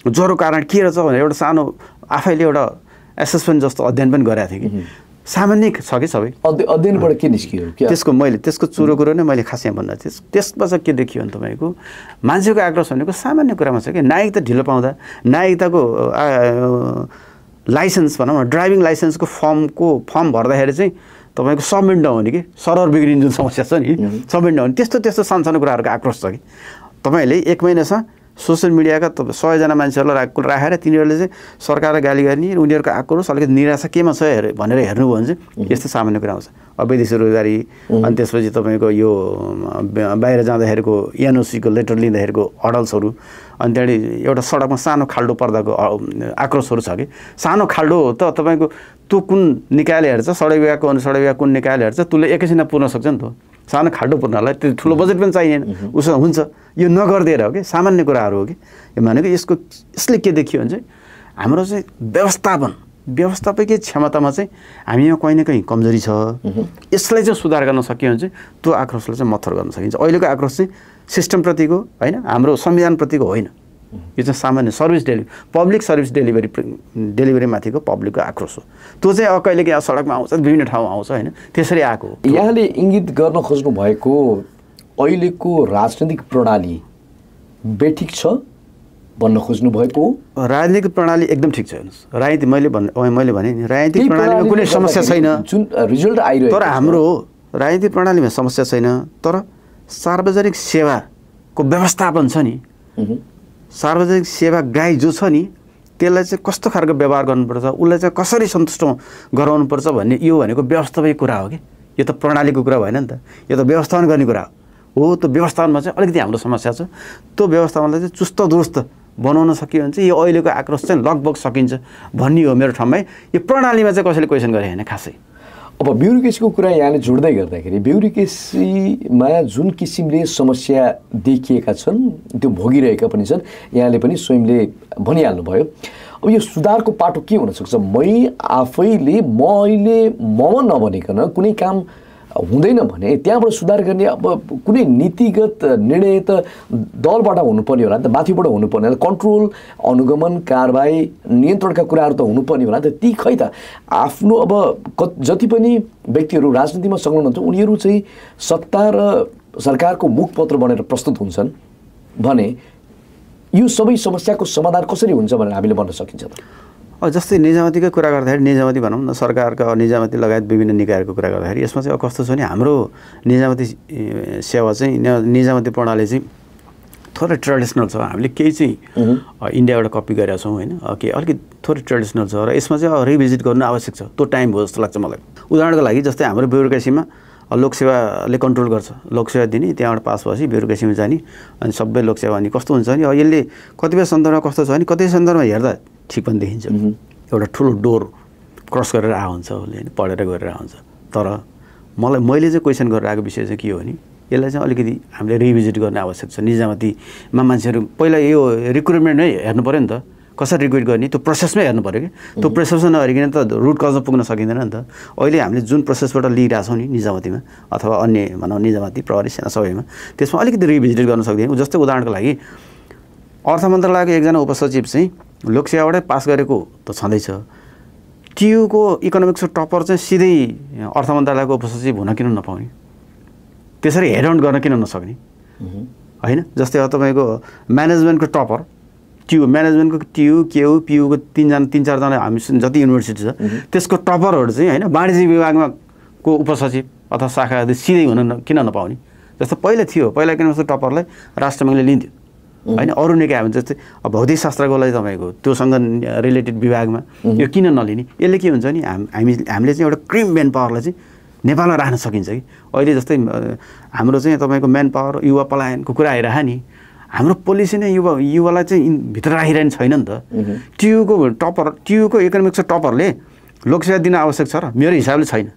Speaker 2: जरो कारण के रहेछ भनेर एउटा सानो आफैले एउटा एसेसमेन्ट जस्तो अध्ययन पनि गरेको थिएँ कि सामान्य छ कि सबै
Speaker 1: अध्ययनबाट के निस्कियो
Speaker 2: त्यसको चुरो कुरो नै मैले खास यहाँ भन्दा त्यसमा चाहिँ के देखियो भने तपाईको मान्छेको आक्रोश भनेको सामान्य कुरामा छ कि नागरिकता ढिलो पाउँदा नागरिकताको लाइसेन्स भनौँ न ड्राइभिङ लाइसेन्सको फर्म भर्दाखेरि चाहिँ तपाईको सबमिट नहुने कि सर्भर बिग्रिने जुन समस्या छ नि सबमिट नहुने त्यस्तो सानसानो कुराहरूको आक्रोश छ कि तपाईले 1 महिनासम्म सोशल मिडियाका 100 जना मान्छेहरुलाई राखेर तिनीहरुले चाहिँ सरकारलाई गाली गर्ने उनीहरुको आक्रोश अलिकति निराशा केमा छ भनेर हेर्नुभयो भने चाहिँ यस्तो सामान्य कुरा आउँछ अवैध रोजगारी अनि त्यसपछि तपाईको यो बाहिर जाँदाखेरिको एनओसी को लेटर लिँदाखेरिको हडल्सहरु अनि त्यहाँदेखि एउटा सडकमा सानो खाल्डो पर्दाको आक्रोशहरु छ कि सानो खाल्डो त तपाईको त्यो कुन निकायले हेर्छ सडक विभाग कुन निकायले हेर्छ त्यसले एकैछिनमा पुर्न सक्छ नि त सानो खाल्डो पुर्नलाई त्यो ठुलो बजेट पनि चाहिएन उसो हुन्छ यो नगर्दिएर हो कि सामान्य कुराहरु हो कि यो भनेको यसले के देखियो भने चाहिँ हाम्रो चाहिँ व्यवस्थापकीय क्षमतामा चाहिँ हामीमा कहीं न कहीं कमजोरी छ यसलाई चाहिँ सुधार गर्न सकियो भने चाहिँ त्यो आक्रोशलाई चाहिँ मत्थर गर्न सकिन्छ अहिलेको आक्रोश चाहिँ सिस्टम प्रतिको हैन हाम्रो संविधान प्रतिको होइन यो चाहिँ सामान्य पब्लिक सर्भिस डेलिभरी माथिको पब्लिकको आक्रोश हो त्यो चाहिँ अब कहिले के सडकमा आउँछ विभिन्न ठाउँमा आउँछ हैन त्यसरी आएको
Speaker 1: यहाँले इंगित गर्न खोज्नु भएको अहिलेको राजनीतिक प्रणाली बेठिक छ भन्न खोज्नु भएको
Speaker 2: राजनीतिक प्रणाली एकदम ठीक छ हेर्नुस् राजनीति मैले भने नि राजनीतिक प्रणालीमा कुनै समस्या छैन
Speaker 1: जुन रिजल्ट आइरहेको
Speaker 2: तर हाम्रो राजनीतिक प्रणालीमा समस्या छैन तर सार्वजनिक सेवाको व्यवस्थापन छ नि सार्वजनिक सेवाग्राही जो छ नि त्यसलाई चाहिँ कस्तो खालको व्यवहार गर्नुपर्छ उसलाई चाहिँ कसरी सन्तुष्ट गराउनुपर्छ भन्ने यो भनेको व्यवस्थापकीय कुरा हो कि यो त प्रणालीको कुरा भएन नि त यो त व्यवस्थापन गर्ने कुरा हो त्यो व्यवस्थापनमा चाहिँ अलिकति हाम्रो समस्या छ त्यो व्यवस्थापनलाई चाहिँ चुस्त दुरुस्त बनाउन सकियो भने चाहिँ यो अहिलेको आक्रोश चाहिँ लगभग सकिन्छ भन्ने हो मेरो ठाउँमै यो प्रणालीमा चाहिँ कसैले क्वेसन गरे हैन खासै
Speaker 1: अब ब्युरोक्रेसीको कुरा यहाँले जोड्दै गर्दाखेरि ब्युरोक्रेसीमा जुन किसिमले समस्या देखिएका छन् त्यो भोगिरहेका पनि छन् यहाँले पनि स्वयंले भनिहाल्नु भयो अब यो सुधारको पाटो के हुनसक्छ? मै आफैले म अहिले ममा नबनिकन कुनै काम हुँदैन भने त्यहाँबाट सुधार गर्ने अब कुनै नीतिगत निर्णय त दलबाट हुनुपर्ने होला नि त, माथिबाट हुनुपर्ने होला, कन्ट्रोल अनुगमन कारबाही नियन्त्रणका कुराहरू त हुनुपर्ने होला नि त। ती खै त आफ्नो अब जति पनि व्यक्तिहरू राजनीतिमा संलग्न हुन्छ उनीहरू चाहिँ सत्ता र सरकारको मुखपत्र बनेर प्रस्तुत हुन्छन् भने यो सबै समस्याको समाधान कसरी हुन्छ भनेर हामीले भन्न सकिन्छ त?
Speaker 2: जस्तै निजामतीकै कुरा गर्दाखेरि निजामती भनौँ न, सरकारका निजामती लगायत विभिन्न निकायहरूको कुरा गर्दाखेरि यसमा चाहिँ कस्तो छ भने हाम्रो निजामती सेवा चाहिँ निजामती प्रणाली चाहिँ थोरै ट्रेडिसनल छ। हामीले केही चाहिँ इन्डियाबाट कपी गरेका छौँ होइन, के अलिकति थोरै ट्रेडिसनल छ र यसमा चाहिँ रिभिजिट गर्नु आवश्यक छ। त्यो टाइम हो जस्तो लाग्छ मलाई। उदाहरणको लागि जस्तै हाम्रो ब्युरोक्रेसीमा लोकसेवाले कन्ट्रोल गर्छ, लोकसेवा दिने, त्यहाँबाट पास भएपछि ब्युरोक्रेसीमा जाने अनि सबै लोकसेवा अनि कस्तो हुन्छ भने यसले कतिपय सन्दर्भमा कस्तो छ भने कतिपय सन्दर्भमा हेर्दा ठिक पनि देखिन्छ, एउटा ठुलो डोर क्रस गरेर आएको हुन्छ उसले होइन, पढेर गरेर आउँछ। तर मैले चाहिँ क्वेसन गरेर आएको विषय चाहिँ के हो भने यसलाई चाहिँ अलिकति हामीले रिभिजिट गर्ने आवश्यक छ। निजामतीमा मान्छेहरू पहिला यो रिक्रुटमेन्ट नै हेर्नु पऱ्यो नि त, कसरी रिक्रुट गर्ने त्यो प्रोसेसमै हेर्नु पऱ्यो कि त्यो प्रोसेसमा नहेरिकन त रुट कजमा पुग्न सकिँदैन नि त। अहिले हामीले जुन प्रोसेसबाट लिइरहेछौँ नि निजामतीमा अथवा अन्य भनौँ निजामती प्रहरी सेना सबैमा, त्यसमा अलिकति रिभिजिट गर्न सक्दैन। जस्तै उदाहरणको लागि अर्थ मन्त्रालयको एकजना उपसचिव चाहिँ लोकसेवाबाटै पास गरेको त छँदैछ, टियुको इकोनोमिक्सको टपर चाहिँ सिधै अर्थ मन्त्रालयको उपसचिव हुन किन नपाउने? त्यसरी हेड अन गर्न किन नसक्ने होइन? जस्तै अब तपाईँको म्यानेजमेन्टको टपर टियु, म्यानेजमेन्टको टियु केयु पियुको तिन चारजना हामी जति युनिभर्सिटी छ त्यसको टपरहरू चाहिँ होइन वाणिज्य विभागमा को उपसचिव अथवा शाखा सिधै हुन किन नपाउने? जस्तो पहिला थियो, पहिला किन जस्तो टपरलाई राष्ट्र ब्याङ्कले लिन्थ्यो होइन, अरू निकाय हुन्छ जस्तै भौतिकशास्त्रको लागि तपाईँको त्योसँग रिलेटेड विभागमा यो किन नलिने? यसले के हुन्छ नि हामीले चाहिँ एउटा क्रिम म्यान पावरलाई चाहिँ नेपालमा राख्न सकिन्छ कि। अहिले जस्तै हाम्रो चाहिँ तपाईँको म्यान पावर युवा पलायनको कुरा आइरह नि, हाम्रो पोलिसी नै युवालाई चाहिँ भित्र राखिरहने छैन नि त। टियुको इकोनोमिक्सको टपरले लोकसेवा दिन आवश्यक छ र मेरो हिसाबले छैन,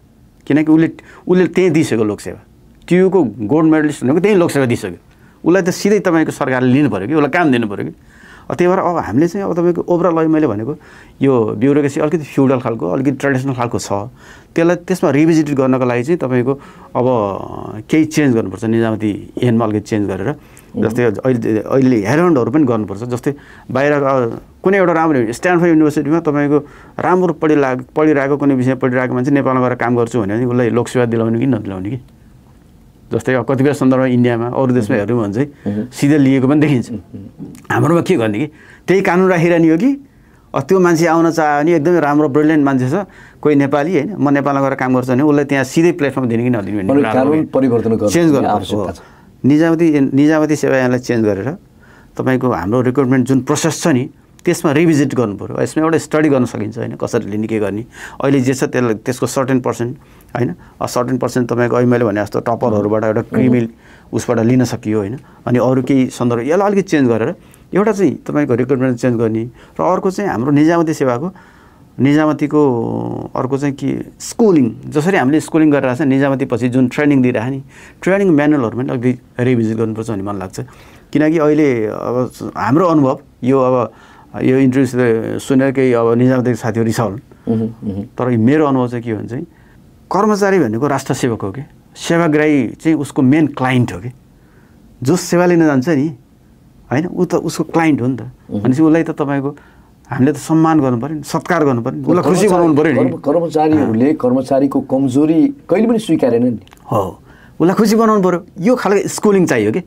Speaker 2: किनकि उसले त्यहीँ दिइसक्यो लोकसेवा। टियुको गोल्ड मेडलिस्ट भनेको त्यहीँ लोकसेवा दिइसक्यो, उसलाई त सिधै तपाईँको सरकारले लिनु पऱ्यो कि, उसलाई काम दिनु पऱ्यो कि। त्यही भएर अब हामीले चाहिँ अब तपाईँको ओभरअल मैले भनेको यो ब्युरोक्रेसी अलिकति फ्युडल खालको अलिकति ट्रेडिसनल खालको छ, त्यसलाई त्यसमा रिभिजिट गर्नको लागि चाहिँ तपाईँको अब केही चेन्ज गर्नुपर्छ, निजामती ऐनमा अलिकति चेन्ज गरेर। जस्तै अहिले हेराउन्डहरू पनि गर्नुपर्छ। जस्तै बाहिर कुनै एउटा राम्रो स्ट्यान्डफोर्ड युनिभर्सिटीमा तपाईँको राम्रो पढिरहेको कुनै विषय पढिरहेको मान्छे नेपालमा गएर काम गर्छु भने उसलाई लोकसेवा दिलाउने कि नदिलाउने कि। जस्तै अब कतिपय सन्दर्भमा इन्डियामा अरू देशमा हेऱ्यौँ भने चाहिँ सिधै लिएको पनि देखिन्छ। हाम्रोमा के गर्ने कि त्यही कानुन राखिरहने हो कि त्यो मान्छे आउन चाह्यो भने एकदमै राम्रो ब्रिलियन्ट मान्छे छ कोही नेपाली होइन, म नेपालमा गएर काम गर्छु भने उसलाई त्यहाँ सिधै प्लेटफर्म दिने कि नदिने
Speaker 1: कानुन परिवर्तन
Speaker 2: चेन्ज गर्नु आवश्यकता छ। निजामती सेवा ऐनलाई चेन्ज गरेर तपाईँको हाम्रो रिक्रुटमेन्ट जुन प्रोसेस छ नि त्यसमा रिभिजिट गर्नु पऱ्यो। यसमा एउटा स्टडी गर्न सकिन्छ होइन, कसरी लिने के गर्ने। अहिले जे छ त्यसको सर्टेन पर्सेन्ट होइन, सर्टेन पर्सेन्ट तपाईँको अहिले मैले भने जस्तो टपरहरूबाट एउटा क्रिमिल उसबाट लिन सकियो होइन। अनि अरू केही सन्दर्भ यसलाई अलिकति चेन्ज गरेर एउटा चाहिँ तपाईँको रिक्रुटमेन्ट चेन्ज गर्ने र अर्को चाहिँ हाम्रो निजामती सेवाको निजामतीको अर्को चाहिँ के स्कुलिङ, जसरी हामीले स्कुलिङ गरिरहेको छ निजामती पछि जुन ट्रेनिङ दिइरह नि ट्रेनिङ म्यानुअलहरू पनि अलिकति रिभिजिट गर्नुपर्छ भन्ने मलाई लाग्छ। किनकि अहिले अब हाम्रो अनुभव यो इन्टरभ्यू सुनेर केही अब निजामती साथीहरू रिसाउन्, तर मेरो अनुभव चाहिँ के भन्छ चाहिँ कर्मचारी भनेको राष्ट्र सेवक हो कि, सेवाग्राही चाहिँ उसको मेन क्लाइन्ट हो कि, जो सेवा लिन जान्छ नि होइन ऊ त उसको क्लाइन्ट हो नि त। भनेपछि उसलाई त तपाईँको हामीले त सम्मान गर्नु पऱ्यो नि, सत्कार गर्नु पऱ्यो नि, उसलाई खुसी बनाउनु पऱ्यो नि।
Speaker 1: कर्मचारीहरूले कर्मचारीको कमजोरी कहिले पनि स्वीकारेन नि,
Speaker 2: हो उसलाई खुसी बनाउनु पऱ्यो। यो खालको स्कुलिङ चाहियो कि।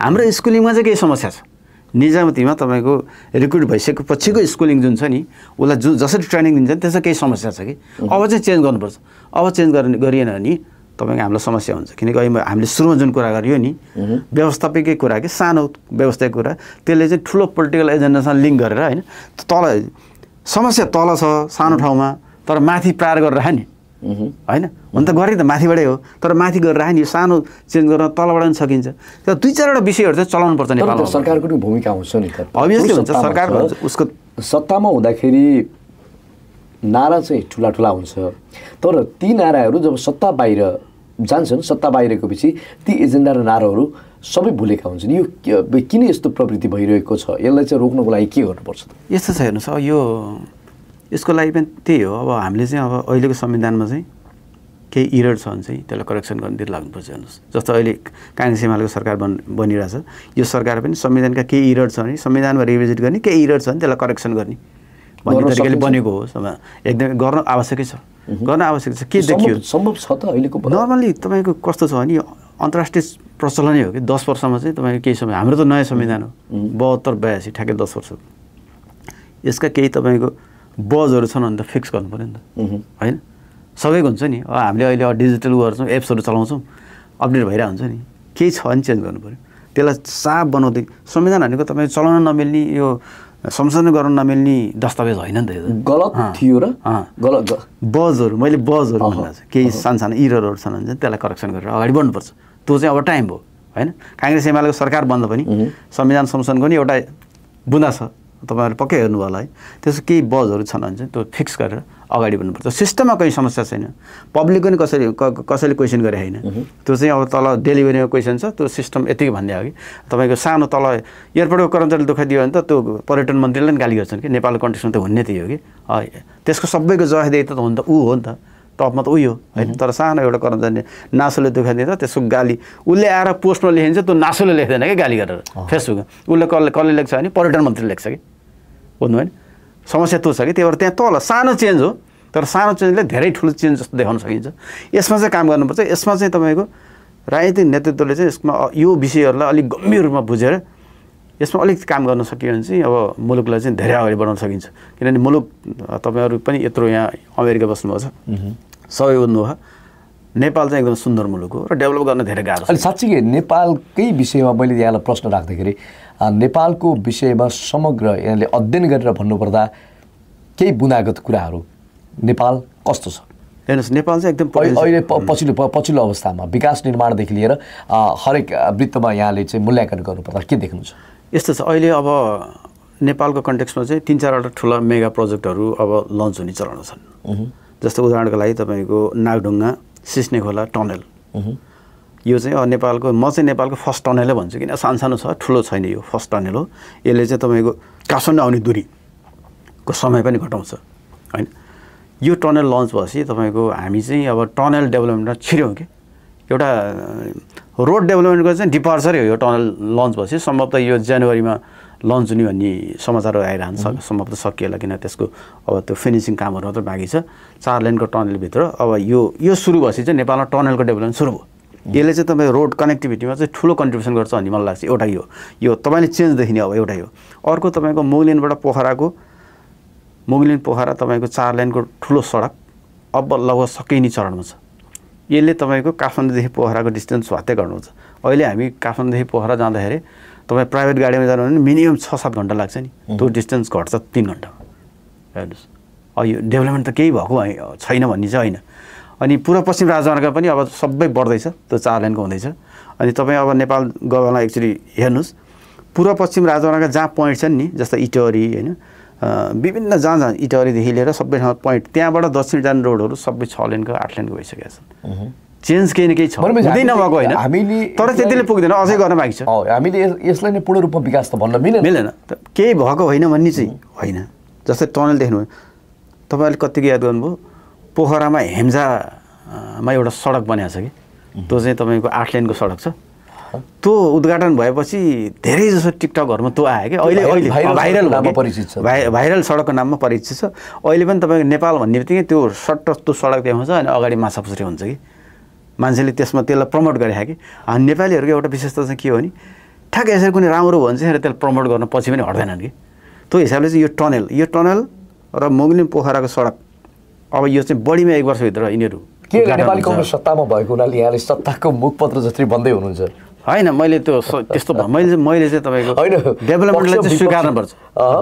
Speaker 2: हाम्रो स्कुलिङमा चाहिँ केही समस्या छ, निजामतीमा तपाईँको रिक्रुट भइसके पछिको स्कुलिङ जुन छ नि उसलाई जसरी ट्रेनिङ दिन्छ त्यसमा केही समस्या छ कि। अब चाहिँ चेन्ज गर्नुपर्छ। अब चेन्ज गरिएन भने तपाईँको हामीलाई समस्या हुन्छ। किनकि अहिले हामीले सुरुमा जुन कुरा गरियो नि व्यवस्थापकीय कुरा कि सानो व्यवस्थाको कुरा त्यसले चाहिँ ठुलो पोलिटिकल एजेन्डासँग लिङ्क गरेर होइन तल समस्या तल छ सानो ठाउँमा तर माथि प्रार गरेर राख नि होइन, हुन त गरे त माथिबाटै हो तर माथि गरेर राख नि, सानो चेन्ज गर्न तलबाट पनि सकिन्छ। तर दुई चारवटा विषयहरू चाहिँ चलाउनु पर्छ नेपालमा।
Speaker 1: सरकारको पनि भूमिका हुन्छ नि त,
Speaker 2: अभियसली हुन्छ। सरकारको उसको
Speaker 1: सत्तामा हुँदाखेरि नारा चाहिँ ठुला ठुला हुन्छ, तर ती नाराहरू जब सत्ता बाहिर जान्छन्, सत्ता बाहिरको पछि ती एजेन्डा र नाराहरू सबै भुलेका हुन्छन्। यो किन यस्तो प्रवृत्ति भइरहेको छ, यसलाई चाहिँ रोक्नको लागि के गर्नुपर्छ त?
Speaker 2: यस्तो छ हेर्नुहोस्, अब यसको लागि पनि त्यही हो। अब हामीले चाहिँ अब अहिलेको संविधानमा चाहिँ केही इरर छ भने चाहिँ त्यसलाई करेक्सन गर्नुतिर लाग्नुपर्छ। हेर्नुहोस्, जस्तो अहिले काङ्ग्रेस एमालेको सरकार बनिरहेछ, यो सरकार पनि संविधानका केही इरर छ भने संविधानमा रिभिजिट गर्ने, केही इरर छ भने त्यसलाई करेक्सन गर्ने भन्ने तरिकाले बनेको हो। एकदमै गर्न आवश्यकै छ, गर्न आवश्यक छ। के देखियो
Speaker 1: सम्भव छ त अहिलेको?
Speaker 2: नर्मली तपाईँको कस्तो छ भने अन्तर्राष्ट्रिय प्रचलनै हो कि 10 वर्षमा चाहिँ तपाईँको केही समय, हाम्रो त नयाँ संविधान हो 72-82 ठ्याक्कै 10 वर्ष, यसका केही तपाईँको बजहरू छन् भने त फिक्स गर्नु पऱ्यो नि त, होइन? सबैको हुन्छ नि। हामीले अहिले डिजिटल गर्छौँ, एप्सहरू चलाउँछौँ, अपडेट भइरहेको हुन्छ नि, केही छ भने चेन्ज गर्नु पऱ्यो। त्यसलाई साफ बनाउँदै संविधान भनेको तपाईँको चलाउन नमिल्ने, यो संशोधन गर्न नमिल्ने दस्तावेज होइन नि त। यो
Speaker 1: गलत थियो र गलत
Speaker 2: बजहरू, मैले बजहरू भन्दा चाहिँ केही सानसानो इररहरू छन् भने चाहिँ त्यसलाई करेक्सन गरेर अगाडि बढ्नुपर्छ। त्यो चाहिँ अब टाइम भयो, होइन? काङ्ग्रेस एमालेको सरकार बन्दा पनि संविधान संशोधनको नि एउटा बुँदा छ, तपाईँहरू पक्कै हेर्नुभयो होला है। त्यसो केही बजहरू छन् भने चाहिँ त्यो फिक्स गरेर अगाडि बढ्नुपर्छ। सिस्टममा कहीँ समस्या छैन, पब्लिकको नि कसैले क्वेसन गरे होइन। त्यो चाहिँ अब तल डेलिभरीमा क्वेसन छ, त्यो सिस्टम यतिकै भन्ने हो कि तपाईँको सानो तल एयरपोर्टको कर्मचारीले दुःख दियो भने त त्यो पर्यटन मन्त्रीले नि गाली गर्छन् कि नेपालको कन्टेक्समा त हुने त्यही हो कि। त्यसको सबैको जवाफदेही त हुन त ऊ हो नि त, टपमा त उही हो, होइन? तर सानो एउटा कर्मचारीले नासोले दुःख दिँदा त्यसको गाली उसले आएर पोस्टमा लेखिन्छ, त्यो नासोले लेख्दैन क्या गाली गरेर फेसबुकमा। उसले कसले लेख्छ भने पर्यटन मन्त्रीले लेख्छ कि, बुझ्नु होइन? समस्या त्यो छ कि त्यही भएर त्यहाँ तल सानो चेन्ज हो, तर सानो चेन्जले धेरै ठुलो चेन्ज जस्तो देखाउन सकिन्छ। यसमा चाहिँ काम गर्नुपर्छ। यसमा चाहिँ तपाईँको राजनीतिक नेतृत्वले चाहिँ यसमा यो विषयहरूलाई अलिक गम्भीर रूपमा बुझेर यसमा अलिक काम गर्न सकियो भने चाहिँ अब मुलुकलाई चाहिँ धेरै अगाडि बढाउन सकिन्छ। किनभने मुलुक तपाईँहरू पनि यत्रो यहाँ अमेरिका बस्नुभएको छ, सबै बुझ्नुभयो, नेपाल चाहिँ एकदम सुन्दर मुलुक हो र डेभलप गर्न धेरै गाह्रो छ।
Speaker 1: अहिले साँच्चै नेपालकै विषयमा मैले यहाँलाई प्रश्न राख्दाखेरि नेपालको विषयमा समग्र यहाँले अध्ययन गरेर भन्नुपर्दा केही बुनागत कुराहरू नेपाल कस्तो छ?
Speaker 2: हेर्नुहोस्, नेपाल चाहिँ एकदम
Speaker 1: अहिले पछिल्लो अवस्थामा विकास निर्माणदेखि लिएर हरेक वृत्तमा यहाँले चाहिँ मूल्याङ्कन गर्नुपर्दा के देख्नुहुन्छ?
Speaker 2: यस्तो छ, अहिले अब नेपालको कन्टेक्समा चाहिँ 3-4वटा ठुला मेगा प्रोजेक्टहरू अब लन्च हुने चरणमा छन्। जस्तो उदाहरणको लागि तपाईँको नागढुङ्गा सिस्ने खोला टनल, यो चाहिँ अब नेपालको, म चाहिँ नेपालको फर्स्ट टनलै भन्छु, किन सानो छ, ठुलो छैन, यो फर्स्ट टनल हो। यसले चाहिँ तपाईँको काठमाडौँ आउने दूरीको समय पनि घटाउँछ, होइन? यो टनल लन्च भएपछि तपाईँको हामी चाहिँ अब टनल डेभलपमेन्टमा छिर्यौँ कि एउटा रोड डेभलपमेन्टको चाहिँ डिपार्चरै हो। यो टनल लन्च भएपछि सम्भवतः यो जनवरीमा लन्च हुने भन्ने समाचारहरू आइरहन्छ, सम्भवतः सकिएला, किन त्यसको अब त्यो फिनिसिङ कामहरू मात्र बाँकी छ। 4 लेनको टनलभित्र अब यो सुरु भएपछि चाहिँ नेपालमा टनलको डेभलपमेन्ट सुरु भयो। यसले चाहिँ तपाईँ रोड कनेक्टिभिटीमा चाहिँ ठुलो कन्ट्रिब्युसन गर्छ भन्ने मलाई लाग्छ। एउटा यो तपाईँले चेन्ज देखिने अब एउटै हो। अर्को तपाईँको मुगलिनबाट पोखरा तपाईँको 4 लेनको ठुलो सडक अब लगभग सकिने चरणमा छ। यसले तपाईँको काठमाडौँदेखि पोखराको डिस्टेन्स स्वात्तै गर्नुहुन्छ। अहिले हामी काठमाडौँदेखि पोखरा जाँदाखेरि तपाईँ प्राइभेट गाडीमा जानु भने मिनिमम 6-7 घन्टा लाग्छ नि, त्यो डिस्टेन्स घट्छ 3 घन्टामा। हेर्नुहोस्, यो डेभलपमेन्ट त केही भएको छैन भन्ने चाहिँ होइन। अनि पूर्व पश्चिम राजमार्ग पनि अब सबै बढ्दैछ, त्यो 4 लेनको हुँदैछ। अनि तपाईँ अब नेपाल गएला एक्चुअली हेर्नुहोस्, पूर्व पश्चिम राजमार्ग जहाँ पोइन्ट छन् नि, जस्तो इटहरी, होइन, विभिन्न जहाँ इटहरीदेखि लिएर सबै ठाउँ पोइन्ट, त्यहाँबाट दक्षिण जाने रोडहरू सबै 6 लेनको 8 लेनको भइसकेका छन्। चेन्ज केही न केही छ, हुँदै नभएको होइन, तर त्यतिले पुग्दैन, अझै गर्न बाँकी छ।
Speaker 1: हामीले यसलाई नै पूर्ण रूपमा विकास त भन्न
Speaker 2: मिलेन, केही भएको होइन भन्ने चाहिँ होइन। जस्तै टनल देख्नु, तपाईँले कतिको याद गर्नुभयो, पोखरामा हेम्जामा एउटा सडक बनिएको छ कि, त्यो चाहिँ तपाईँको 8 लेनको सडक छ। त्यो उद्घाटन भएपछि धेरै जसो टिकटकहरूमा त्यो आयो कि अहिले भाइरल सडकको नाममा परिचित छ। अहिले पनि तपाईँको नेपाल भन्ने बित्तिकै त्यो सट्ट त्यो सडक देखाउँछ अनि अगाडि माछापुछ्री हुन्छ कि, मान्छेले त्यसमा त्यसलाई प्रमोट गरेको कि। नेपालीहरूको एउटा विशेषता चाहिँ के हो भने ठ्याक्कै यसरी कुनै राम्रो भयो भने चाहिँ त्यसलाई प्रमोट गर्न पछि पनि हट्दैनन् कि। त्यो हिसाबले चाहिँ यो टनल र मुगलिन पोखराको सडक अब यो चाहिँ बढीमा 1 वर्षभित्र यिनीहरू
Speaker 1: के नेपाली कांग्रेस सत्तामा भएको हुनाले यहाँले सत्ताको मुखपत्र जस्तै भन्दै हुनुहुन्छ?
Speaker 2: होइन, मैले त्यो त्यस्तो मैले चाहिँ तपाईँको डेभलपमेन्टलाई चाहिँ स्वीकार्नुपर्छ,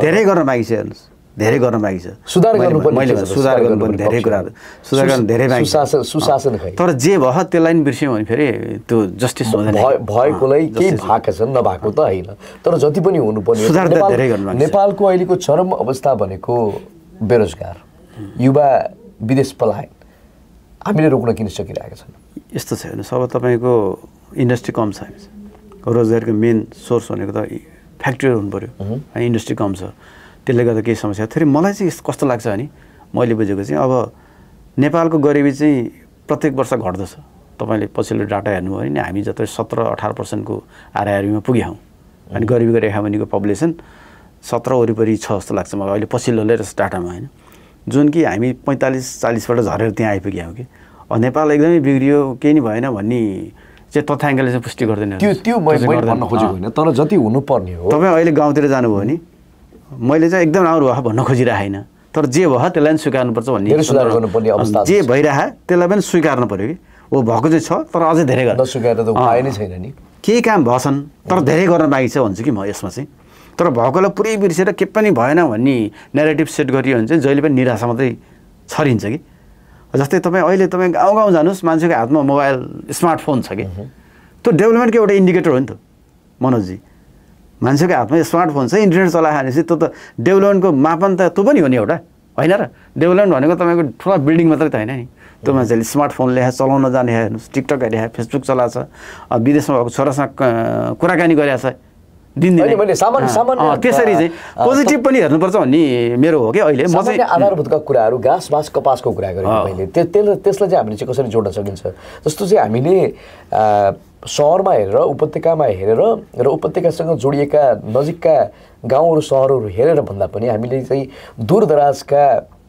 Speaker 2: धेरै गर्न बाँकी छ। हेर्नुहोस्, धेरै गर्न बाँकी छ, सुधार गर्नुपर्ने धेरै कुराहरू, सुधार गर्न धेरै बाँकी छ।
Speaker 1: सुशासन
Speaker 2: तर जे भयो त्यसलाई नि बिर्स्यौँ भने फेरि त्यो जस्टिस हुँदैन।
Speaker 1: भएकोलाई केही भएका छन्, नभएको त होइन, तर जति पनि हुनुपर्ने
Speaker 2: सुधार त धेरै गर्न बाँकी छ।
Speaker 1: नेपालको अहिलेको चरम अवस्था भनेको बेरोजगार, युवा विदेश पलायन, हामीले रोक्न किन सकिरहेका छैन?
Speaker 2: यस्तो छ, हेर्नुहोस्, अब तपाईँको इन्डस्ट्री कम छ, रोजगारीको मेन सोर्स भनेको त फ्याक्ट्रीहरू हुनु पऱ्यो अनि इन्डस्ट्री कम छ त्यसले गर्दा केही समस्या फेरि मलाई चाहिँ कस्तो लाग्छ भने मैले बुझेको चाहिँ अब नेपालको गरिबी चाहिँ प्रत्येक वर्ष घट्दछ तपाईँले पछिल्लो डाटा हेर्नुभयो भने हामी जति 17-18% को आरआरबीमा पुगेका हौँ अनि गरिबीको रेखामुनिको पपुलेसन 17 वरिपरि छ जस्तो लाग्छ मलाई अहिले पछिल्लो लेटेस्ट डाटामा होइन जुन कि हामी 45-40बाट झरेर त्यहाँ आइपुगेका हौँ कि नेपाल एकदमै बिग्रियो केही नि भएन भन्ने चाहिँ तथ्याङ्कले चाहिँ पुष्टि गर्दैन
Speaker 1: त्यो मैले भन्न खोजेको होइन तर जति हुनुपर्ने हो
Speaker 2: तपाईँ अहिले गाउँतिर जानुभयो भने मैले चाहिँ एकदम राम्रो भयो भन्न खोजिरहेको होइन तर जे भयो त्यसलाई पनि स्वीकार्नुपर्छ भन्ने
Speaker 1: सुधार गर्नुपर्ने अवस्था
Speaker 2: जे भइरह त्यसलाई पनि स्वीकार्नु पऱ्यो कि हो भएको चाहिँ छ तर अझै धेरै गर्न
Speaker 1: नस्वीकार्दा त उपाय नै छैन नि
Speaker 2: केही काम भएछन् तर धेरै गर्न बाँकी छ भन्छु कि म यसमा चाहिँ तर भएकोलाई पुरै बिर्सेर के पनि भएन भन्ने नेरेटिभ सेट गरियो भने चाहिँ जहिले पनि निराशा मात्रै छरिन्छ कि जस्तै तपाईँ अहिले तपाईँ गाउँ गाउँ जानुहोस् मान्छेको हातमा मोबाइल स्मार्टफोन छ कि त्यो डेभलपमेन्टको एउटा इन्डिकेटर हो नि त मनोजजी मान्छेको हातमा स्मार्टफोन छ इन्टरनेट चलाएर भनेपछि त्यो त डेभलपमेन्टको मापन त त्यो पनि हो नि एउटा होइन र डेभलपमेन्ट भनेको तपाईँको ठुलो बिल्डिङ मात्रै त होइन नि त्यो मान्छेले स्मार्टफोन ल्याए चलाउन जाने हेर्नुहोस् टिकटक हेरे फेसबुक चलाएको छ विदेशमा भएको छोरासँग कुराकानी गरेको छ त्यसरी चाहिँ पोजिटिभ पनि हेर्नुपर्छ भन्ने मेरो हो कि अहिले म चाहिँ
Speaker 1: आधारभूतका कुराहरू घाँस बाँस कपासको कुरा गरेँ मैले त्यसलाई चाहिँ हामीले चाहिँ कसरी जोड्न सकिन्छ जस्तो चाहिँ हामीले सहरमा हेरेर उपत्यकामा हेरेर र उपत्यकासँग जोडिएका नजिकका गाउँहरू सहरहरू हेरेर भन्दा पनि हामीले चाहिँ दूरदराजका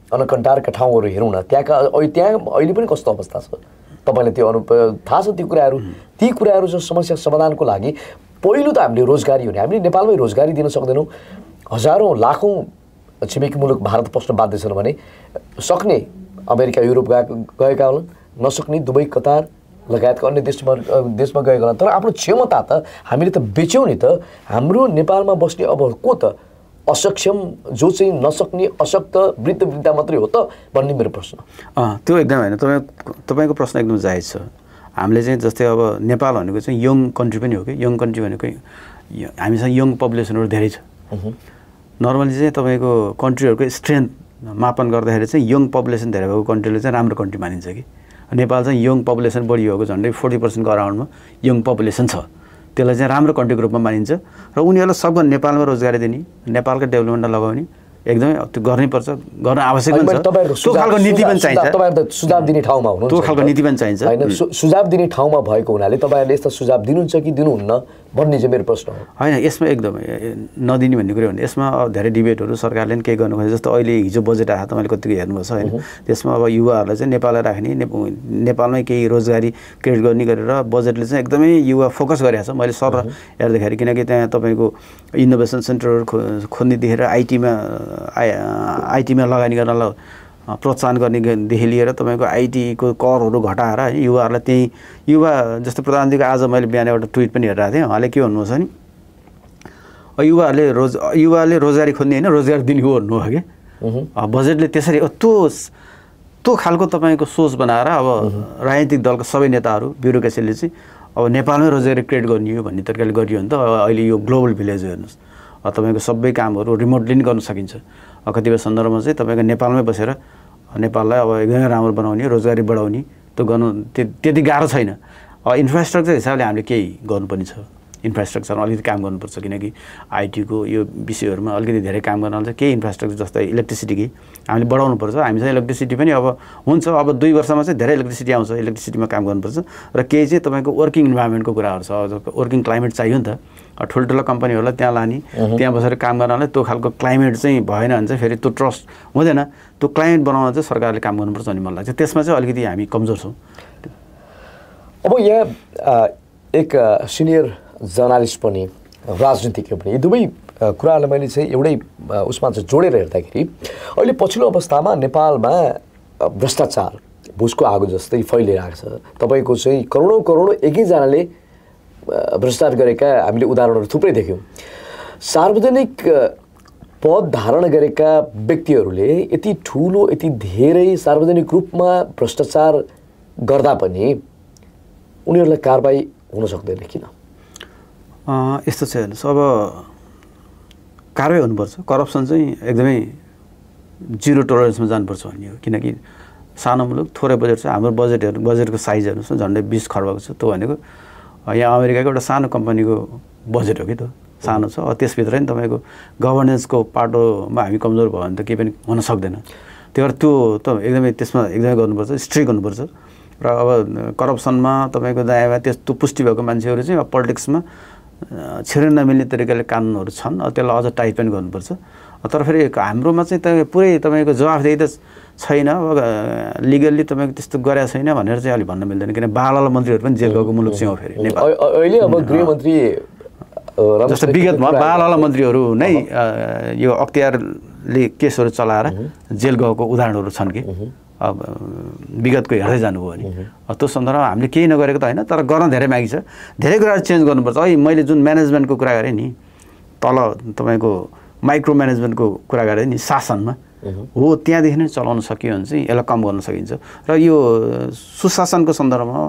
Speaker 1: अनकन्टारका ठाउँहरू हेरौँ न त्यहाँ अहिले पनि कस्तो अवस्था छ तपाईँलाई त्यो थाहा छ ती कुराहरू जो समस्या समाधानको लागि पहिलो त हामीले रोजगारी हो नि हामीले नेपालमै रोजगारी दिन सक्दैनौँ हजारौँ लाखौँ छिमेकी मुलुक भारत पस्न बाध्य छन् भने सक्ने अमेरिका युरोप गएका होलान् नसक्ने दुबई कतार लगायतका अन्य देशमा गएका होलान् तर आफ्नो क्षमता त हामीले त बेच्यौँ नि त हाम्रो नेपालमा बस्ने अब को त असक्षम जो चाहिँ नसक्ने अशक्त वृद्ध मात्रै हो त भन्ने मेरो प्रश्न
Speaker 2: त्यो एकदम होइन तपाईँको प्रश्न एकदम जायज छ हामीले चाहिँ जस्तै अब नेपाल भनेको चाहिँ यङ कन्ट्री पनि हो कि यङ कन्ट्री भनेको हामीसँग यङ पपुलेसनहरू धेरै छ नर्मली चाहिँ तपाईँको कन्ट्रीहरूको स्ट्रेन्थ मापन गर्दाखेरि चाहिँ यङ पपुलेसन धेरै भएको कन्ट्रीले चाहिँ राम्रो कन्ट्री मानिन्छ कि नेपाल चाहिँ यङ पपुलेसन बढी भएको झन्डै 40%को अराउन्डमा यङ पपुलेसन छ त्यसलाई चाहिँ राम्रो कन्ट्रीको रूपमा मानिन्छ र उनीहरूलाई सबभन्दा नेपालमा रोजगारी दिने नेपालको डेभलपमेन्टमा लगाउने एकदमै त्यो गर्नैपर्छ गर्न आवश्यक पनि छ त्यो खालको नीति पनि चाहिन्छ
Speaker 1: तपाईँहरू त सुझाव दिने ठाउँमा हुनुहुन्छ
Speaker 2: त्यो खालको नीति पनि चाहिन्छ
Speaker 1: होइन सुझाव दिने ठाउँमा भएको हुनाले तपाईँहरूले यस्ता सुझाव दिनुहुन्छ कि दिनुहुन्न भन्ने चाहिँ मेरो प्रश्न हो
Speaker 2: होइन यसमा एकदमै नदिने भन्ने कुरो हो भने यसमा अब धेरै डिबेटहरू सरकारले पनि केही गर्नु खोज्छ जस्तो अहिले हिजो बजेट आएको तपाईँले कतिको हेर्नुभएको छ होइन त्यसमा अब युवाहरूलाई चाहिँ नेपाललाई राख्ने नेपालमै केही रोजगारी क्रिएट गर्ने गरेर बजेटले चाहिँ एकदमै युवा फोकस गरेको छ मैले सर हेर्दाखेरि किनकि त्यहाँ तपाईँको इनोभेसन सेन्टरहरू खोज्नेदेखि आइटीमा लगानी गर्नलाई प्रोत्साहन गर्नेदेखि लिएर तपाईँको आइटीको करहरू घटाएर युवाहरूलाई त्यही युवा जस्तो प्रधानमन्त्रीको आज मैले बिहान एउटा ट्विट पनि हेरिरहेको थिएँ उहाँले के भन्नुहुन्छ नि युवाले रोजगारी खोज्ने होइन रोजगार दिने हो भन्नु हो कि बजेटले त्यसरी त्यो खालको तपाईँको सोच बनाएर अब राजनीतिक दलका सबै नेताहरू ब्युरोक्रेसीले चाहिँ अब नेपालमै रोजगारी क्रिएट गर्ने हो भन्ने तरिकाले गरियो भने त अहिले यो ग्लोबल भिलेज हेर्नुहोस् तपाईँको सबै कामहरू रिमोटली नै गर्न सकिन्छ कतिपय सन्दर्भमा चाहिँ तपाईँको नेपालमै बसेर नेपाललाई अब एकदमै राम्रो बनाउने रोजगारी बढाउने त्यो गर्नु त्यति गाह्रो छैन इन्फ्रास्ट्रक्चर हिसाबले हामीले केही गर्नुपर्ने छ इन्फ्रास्ट्रक्चरमा अलिकति काम गर्नुपर्छ किनकि आइटीको यो विषयहरूमा अलिकति धेरै काम गर्न चाहिँ केही इन्फ्रास्ट्रक्चर जस्तै इलेक्ट्रिसिटीकै हामीले बढाउनुपर्छ हामीसँग इलेक्ट्रिसिटी पनि अब हुन्छ अब 2 वर्षमा चाहिँ धेरै इलेक्ट्रिसिटी आउँछ इलेक्ट्रिसिटीमा काम गर्नुपर्छ र केही चाहिँ तपाईँको वर्किङ इन्भाइरोमेन्टको कुराहरू छ वर्किङ क्लाइमेट चाहियो नि त ठुल्ठुलो कम्पनीहरूलाई त्यहाँ लाने त्यहाँ बसेर काम गर्नलाई त्यो खालको क्लाइमेट चाहिँ भएन भने चाहिँ फेरि त्यो ट्रस्ट हुँदैन त्यो क्लाइमेट बनाउन चाहिँ सरकारले काम गर्नुपर्छ भन्ने मलाई लाग्छ त्यसमा चाहिँ अलिकति हामी कमजोर छौँ
Speaker 1: अब यहाँ एक सिनियर जर्नलिस्ट पनि राजनीतिज्ञ पनि यी दुवै कुराहरूलाई मैले चाहिँ एउटै उसमा चाहिँ जोडेर हेर्दाखेरि अहिले पछिल्लो अवस्थामा नेपालमा भ्रष्टाचार भुसको आगो जस्तै फैलिरहेको छ तपाईँको चाहिँ करोडौँ एकैजनाले भ्रष्टाचार गरेका हामीले उदाहरणहरू थुप्रै देख्यौँ सार्वजनिक पद धारण गरेका व्यक्तिहरूले यति ठुलो यति धेरै सार्वजनिक रूपमा भ्रष्टाचार गर्दा पनि उनीहरूलाई कारबाही हुन सक्दैन किन
Speaker 2: यस्तो छ हेर्नुहोस् अब कारबाही हुनुपर्छ करप्सन चाहिँ एकदमै जिरो टलरेन्समा जानुपर्छ भन्ने हो किनकि सानो मुलुक थोरै बजेट छ हाम्रो बजेटको साइज हेर्नुहोस् न झन्डै 20 खर्बको छ त्यो भनेको यहाँ अमेरिकाको एउटा सानो कम्पनीको बजेट हो कि त सानो छ त्यसभित्र नि तपाईँको गभर्नेन्सको पाटोमा हामी कमजोर भयो भने त केही पनि हुन सक्दैन त्यही भएर त्यो त एकदमै त्यसमा एकदमै गर्नुपर्छ स्ट्रिक्ट गर्नुपर्छ र अब करप्सनमा तपाईँको दायाँमा त्यस्तो पुष्टि भएको मान्छेहरू चाहिँ अब पोलिटिक्समा छिर्न नमिल्ने तरिकाले कानुनहरू छन् त्यसलाई अझ टाइट पनि गर्नुपर्छ तर फेरि हाम्रोमा चाहिँ पुरै तपाईँको जवाफदेही त छैन अब लिगल्ली तपाईँको त्यस्तो गरेको छैन भनेर चाहिँ अलिक भन्न मिल्दैन किन बालवाला मन्त्रीहरू पनि जेल गएको मुलुक चाहिँ हो फेरि नेपाल
Speaker 1: अहिले अब गृहमन्त्री
Speaker 2: जस्तो विगतमा बालवाला मन्त्रीहरू नै यो अख्तियारले केसहरू चलाएर जेल गएको उदाहरणहरू छन् कि अब विगतको हेर्दै जानुभयो भने त्यो सन्दर्भमा हामीले केही नगरेको त होइन तर गर्न धेरै मागी छ धेरै कुराहरू चेन्ज गर्नुपर्छ अहिले मैले जुन म्यानेजमेन्टको कुरा गरेँ नि तल तपाईँको माइक्रो म्यानेजमेन्टको कुरा गरेँ नि शासनमा हो त्यहाँदेखि नै चलाउन सकियो भने चाहिँ यसलाई कम गर्न सकिन्छ र यो सुशासनको सन्दर्भमा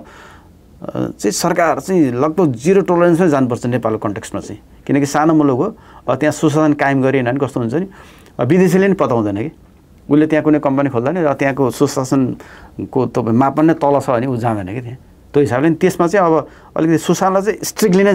Speaker 2: चाहिँ सरकार चाहिँ लगभग 0 टोलरेन्समै जानुपर्छ नेपालको कन्टेक्स्टमा चाहिँ किनकि सानो मुलुक हो त्यहाँ सुशासन कायम गरिएन भने कस्तो हुन्छ नि विदेशीले नि पताउँदैन कि उसले त्यहाँ कुनै कम्पनी खोल्दा नि र त्यहाँको सुशासनको तपाईँ मापन नै तल छ भने ऊ जाँदैन कि त्यहाँ त्यो हिसाबले नि त्यसमा चाहिँ अब अलिकति सुशासनलाई चाहिँ स्ट्रिक्टली नै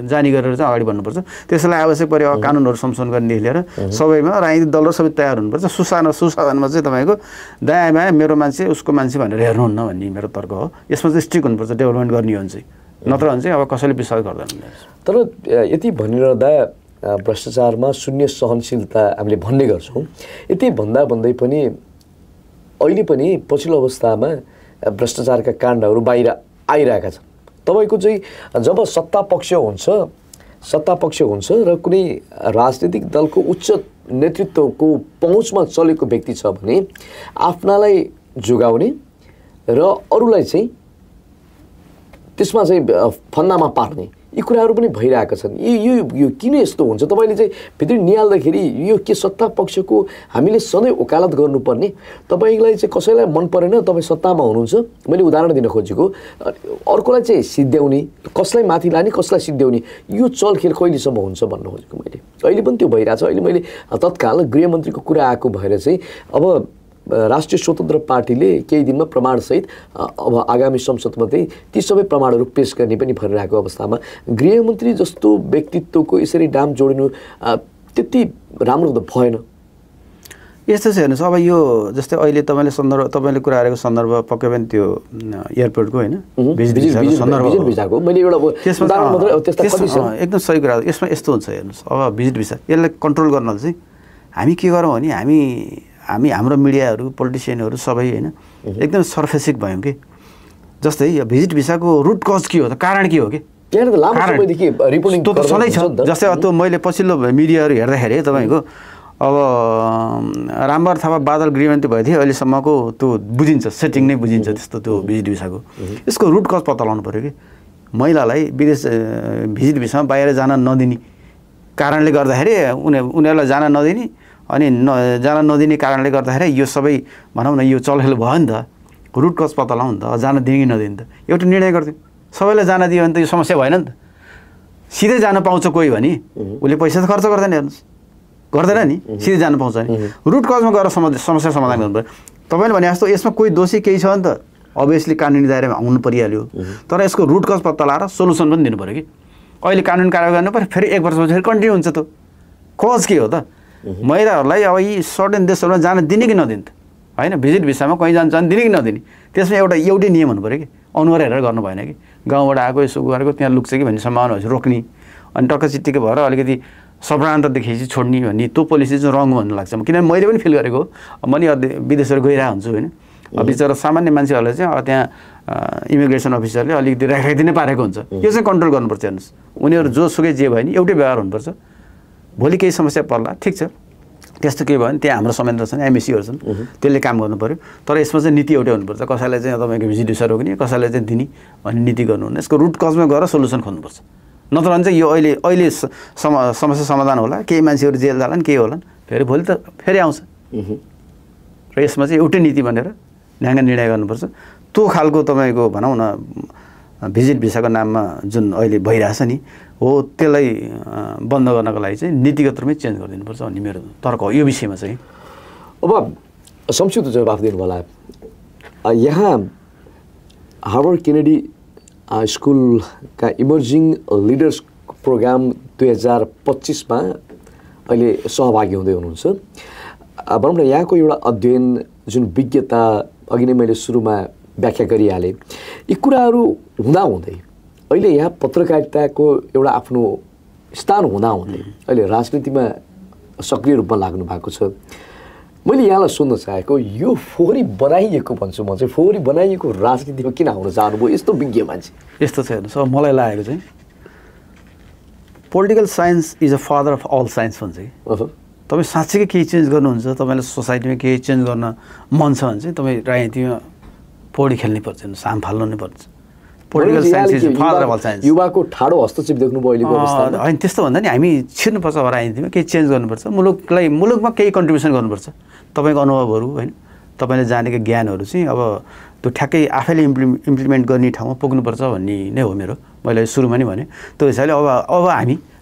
Speaker 2: जानी गरेर चाहिँ अगाडि बढ्नुपर्छ त्यसलाई आवश्यक पऱ्यो कानुनहरू संशोधन गर्नेदेखि लिएर सबैमा राजनीतिक दलहरू सबै तयार हुनुपर्छ सुशासनमा चाहिँ तपाईँको दायाँ बायाँ मेरो मान्छे उसको मान्छे भनेर हेर्नुहुन्न भन्ने मेरो तर्क हो यसमा चाहिँ स्ट्रिक्ट हुनुपर्छ डेभलपमेन्ट गर्ने हो भने चाहिँ नत्र भने चाहिँ अब कसैले विश्वास गर्दैन
Speaker 1: तर यति भनिरहँदा भ्रष्टाचारमा शून्य सहनशीलता हामीले भन्ने गर्छौँ यति भन्दै पनि अहिले पनि पछिल्लो अवस्थामा भ्रष्टाचारका काण्डहरू बाहिर आइरहेका छन् तपाईँको चाहिँ जब सत्ता पक्ष हुन्छ र कुनै राजनीतिक दलको उच्च नेतृत्वको पहुँचमा चलेको व्यक्ति छ भने आफ्नालाई जोगाउने र अरूलाई चाहिँ त्यसमा चाहिँ फन्दामा पार्ने यी कुराहरू पनि भइरहेका छन् यो किन यस्तो हुन्छ तपाईँले चाहिँ भित्री निहाल्दाखेरि यो के सत्ता पक्षको हामीले सधैँ वकालत गर्नुपर्ने तपाईँलाई चाहिँ कसैलाई मन परेन तपाईँ सत्तामा हुनुहुन्छ मैले उदाहरण दिन खोजेको अर्कोलाई चाहिँ सिद्ध्याउने कसलाई माथि लाने कसलाई सिद्ध्याउने यो चलखेल कहिलेसम्म हुन्छ भन्न खोजेको मैले अहिले पनि त्यो भइरहेछ अहिले मैले तत्काल गृहमन्त्रीको कुरा आएको भएर चाहिँ अब राष्ट्रिय स्वतन्त्र पार्टीले केही दिनमा प्रमाणसहित अब आगामी संसदमा चाहिँ ती सबै प्रमाणहरू पेश गर्ने पनि भनिरहेको अवस्थामा गृहमन्त्री जस्तो व्यक्तित्वको यसरी डाम जोडिनु त्यति राम्रो त भएन
Speaker 2: यस्तो चाहिँ हेर्नुहोस् अब यो जस्तै अहिले तपाईँले कुरा गरेको सन्दर्भ पक्कै पनि त्यो एयरपोर्टको होइन
Speaker 1: भिजाको मैले एउटा
Speaker 2: एकदम सही कुरा यसमा यस्तो हुन्छ हेर्नुहोस् अब भिजिट भिसा यसलाई कन्ट्रोल गर्नलाई चाहिँ हामी के गरौँ भने हामी हाम्रो मिडियाहरू पोलिटिसियनहरू सबै होइन एकदम सर्फेसिक भयौँ कि जस्तै यो भिजिट भिसाको रुट कज के हो त कारण के हो कि
Speaker 1: त्यो
Speaker 2: त सधैँ छ जस्तै त्यो मैले पछिल्लो मिडियाहरू हेर्दाखेरि तपाईँको अब रामबार थापा बादल गृहमन्त्री भएको थियो अहिलेसम्मको त्यो बुझिन्छ सेटिङ नै बुझिन्छ त्यस्तो त्यो भिजिट भिसाको यसको रुट कज पत्ता लगाउनु पऱ्यो कि महिलालाई विदेश भिजिट भिसामा बाहिर जान नदिने कारणले गर्दाखेरि उनीहरूलाई जान नदिने अनि जान नदिने कारणले गर्दाखेरि यो सबै भनौँ न यो चलखेल भयो नि त रुट कज पत्ता लगाउँ नि त जान दिने कि नदिने त एउटा निर्णय गर्थ्यौँ सबैलाई जान दियो भने त यो समस्या भएन नि त सिधै जान पाउँछ कोही भने उसले पैसा त खर्च गर्दैन हेर्नुहोस् गर्दैन नि सिधै जान पाउँछ नि रुट कजमा गएर समस्या समाधान गर्नु पऱ्यो तपाईँले भने जस्तो यसमा कोही दोषी केही छ नि त अभियसली कानुनी दायरामा आउनु परिहाल्यो तर यसको रुट कज पत्ता लगाएर सोल्युसन पनि दिनु पऱ्यो कि अहिले कानुन कारवाही गर्नु पऱ्यो फेरि 1 वर्षपछि फेरि कन्टिन्यू हुन्छ त कज के हो त महिलाहरूलाई अब यी सर्टेन देशहरूमा जान दिने कि नदिने त होइन भिजिट भिसामा कहीँ जान दिने कि नदिने त्यसमा एउटै नियम हुनु पऱ्यो कि अनुहार हेरेर गर्नु भएन कि गाउँबाट आएको यसो गरेको त्यहाँ लुक्छ कि भन्ने सम्भावना हुन्छ रोक्ने अनि टक्क चिट्टिकै भएर अलिकति सप्रान्त देखेपछि छोड्ने भन्ने त्यो पोलिसी चाहिँ रङ भन्नु लाग्छ किनभने मैले पनि फिल गरेको म नि विदेशहरू गइरहेको हुन्छु होइन बिचरा सामान्य मान्छेहरूलाई चाहिँ अब त्यहाँ इमिग्रेसन अफिसरले अलिकति राखाइदिनै पारेको हुन्छ यो चाहिँ कन्ट्रोल गर्नुपर्छ हेर्नुहोस् उनीहरू जोसुकै जे भयो नि एउटै व्यवहार हुनुपर्छ भोलि केही समस्या पर्ला ठिक छ त्यस्तो के भयो भने त्यहाँ हाम्रो संयन्त्र छन् एमएसीहरू छन् त्यसले काम गर्नु पऱ्यो तर यसमा चाहिँ नीति एउटै हुनुपर्छ कसैलाई चाहिँ तपाईँको भिजिट भिसा रोक्ने कसैलाई चाहिँ दिने भन्ने नीति गर्नुहुन्न यसको रुट कजमा गएर सोल्युसन खोज्नुपर्छ नत्र भने चाहिँ यो अहिले समस्या समाधान होला केही मान्छेहरू जेल जालान् केही होलान् फेरि भोलि त फेरि आउँछ र यसमा चाहिँ एउटै नीति भनेर ढ्याङ्ग निर्णय गर्नुपर्छ त्यो खालको तपाईँको भनौँ न भिजिट भिसाको नाममा जुन अहिले भइरहेछ नि हो त्यसलाई बन्द गर्नको लागि चाहिँ नीतिगत रूपमै चेन्ज गरिदिनुपर्छ भन्ने मेरो तर्क हो यो विषयमा चाहिँ
Speaker 1: अब संक्षिप्त जवाफ दिनु होला यहाँ हार्वर्ड केनेडी स्कुलका इमर्जिङ लिडर्स प्रोग्राम 2025मा अहिले सहभागी हुँदै हुनुहुन्छ। भनौँ न यहाँको एउटा अध्ययन जुन विज्ञता अघि नै मैले सुरुमा व्याख्या गरिहालेँ, यी कुराहरू हुँदाहुँदै अहिले यहाँ पत्रकारिताको एउटा आफ्नो स्थान हुँदाहुँदै अहिले राजनीतिमा सक्रिय रूपमा लाग्नु भएको छ। मैले यहाँलाई सोध्न चाहेको यो फोहोरी बनाइएको भन्छु म चाहिँ, फोहोरी बनाइएको राजनीतिमा किन आउन चाहनुभयो यस्तो विज्ञ मान्छे?
Speaker 2: यस्तो छ हेर्नुहोस्, अब मलाई लागेको चाहिँ political science is a father of all science भन्छ कि तपाईँ साँच्चीकै केही चेन्ज गर्नुहुन्छ, तपाईँलाई सोसाइटीमा केही चेन्ज गर्न मन छ भने चाहिँ तपाईँ राजनीतिमा पौडी खेल्नै पर्छ, हाम फाल्नु नै पर्छ। Political science is father of all science.
Speaker 1: युवाको ठाडो हस्तक्षेप देख्नुभयो अहिलेको अवस्थामा?
Speaker 2: होइन त्यस्तो भन्दा नि हामी छिर्नुपर्छ राजनीतिमा, केही चेन्ज गर्नुपर्छ, मुलुकमा केही कन्ट्रिब्युसन गर्नुपर्छ। तपाईँको अनुभवहरू होइन, तपाईँले जानेको ज्ञानहरू चाहिँ अब त्यो ठ्याक्कै आफैले इम्प्लिमेन्ट गर्ने ठाउँमा पुग्नुपर्छ भन्ने नै हो मेरो। मैले सुरुमा नै भने त्यो हिसाबले अब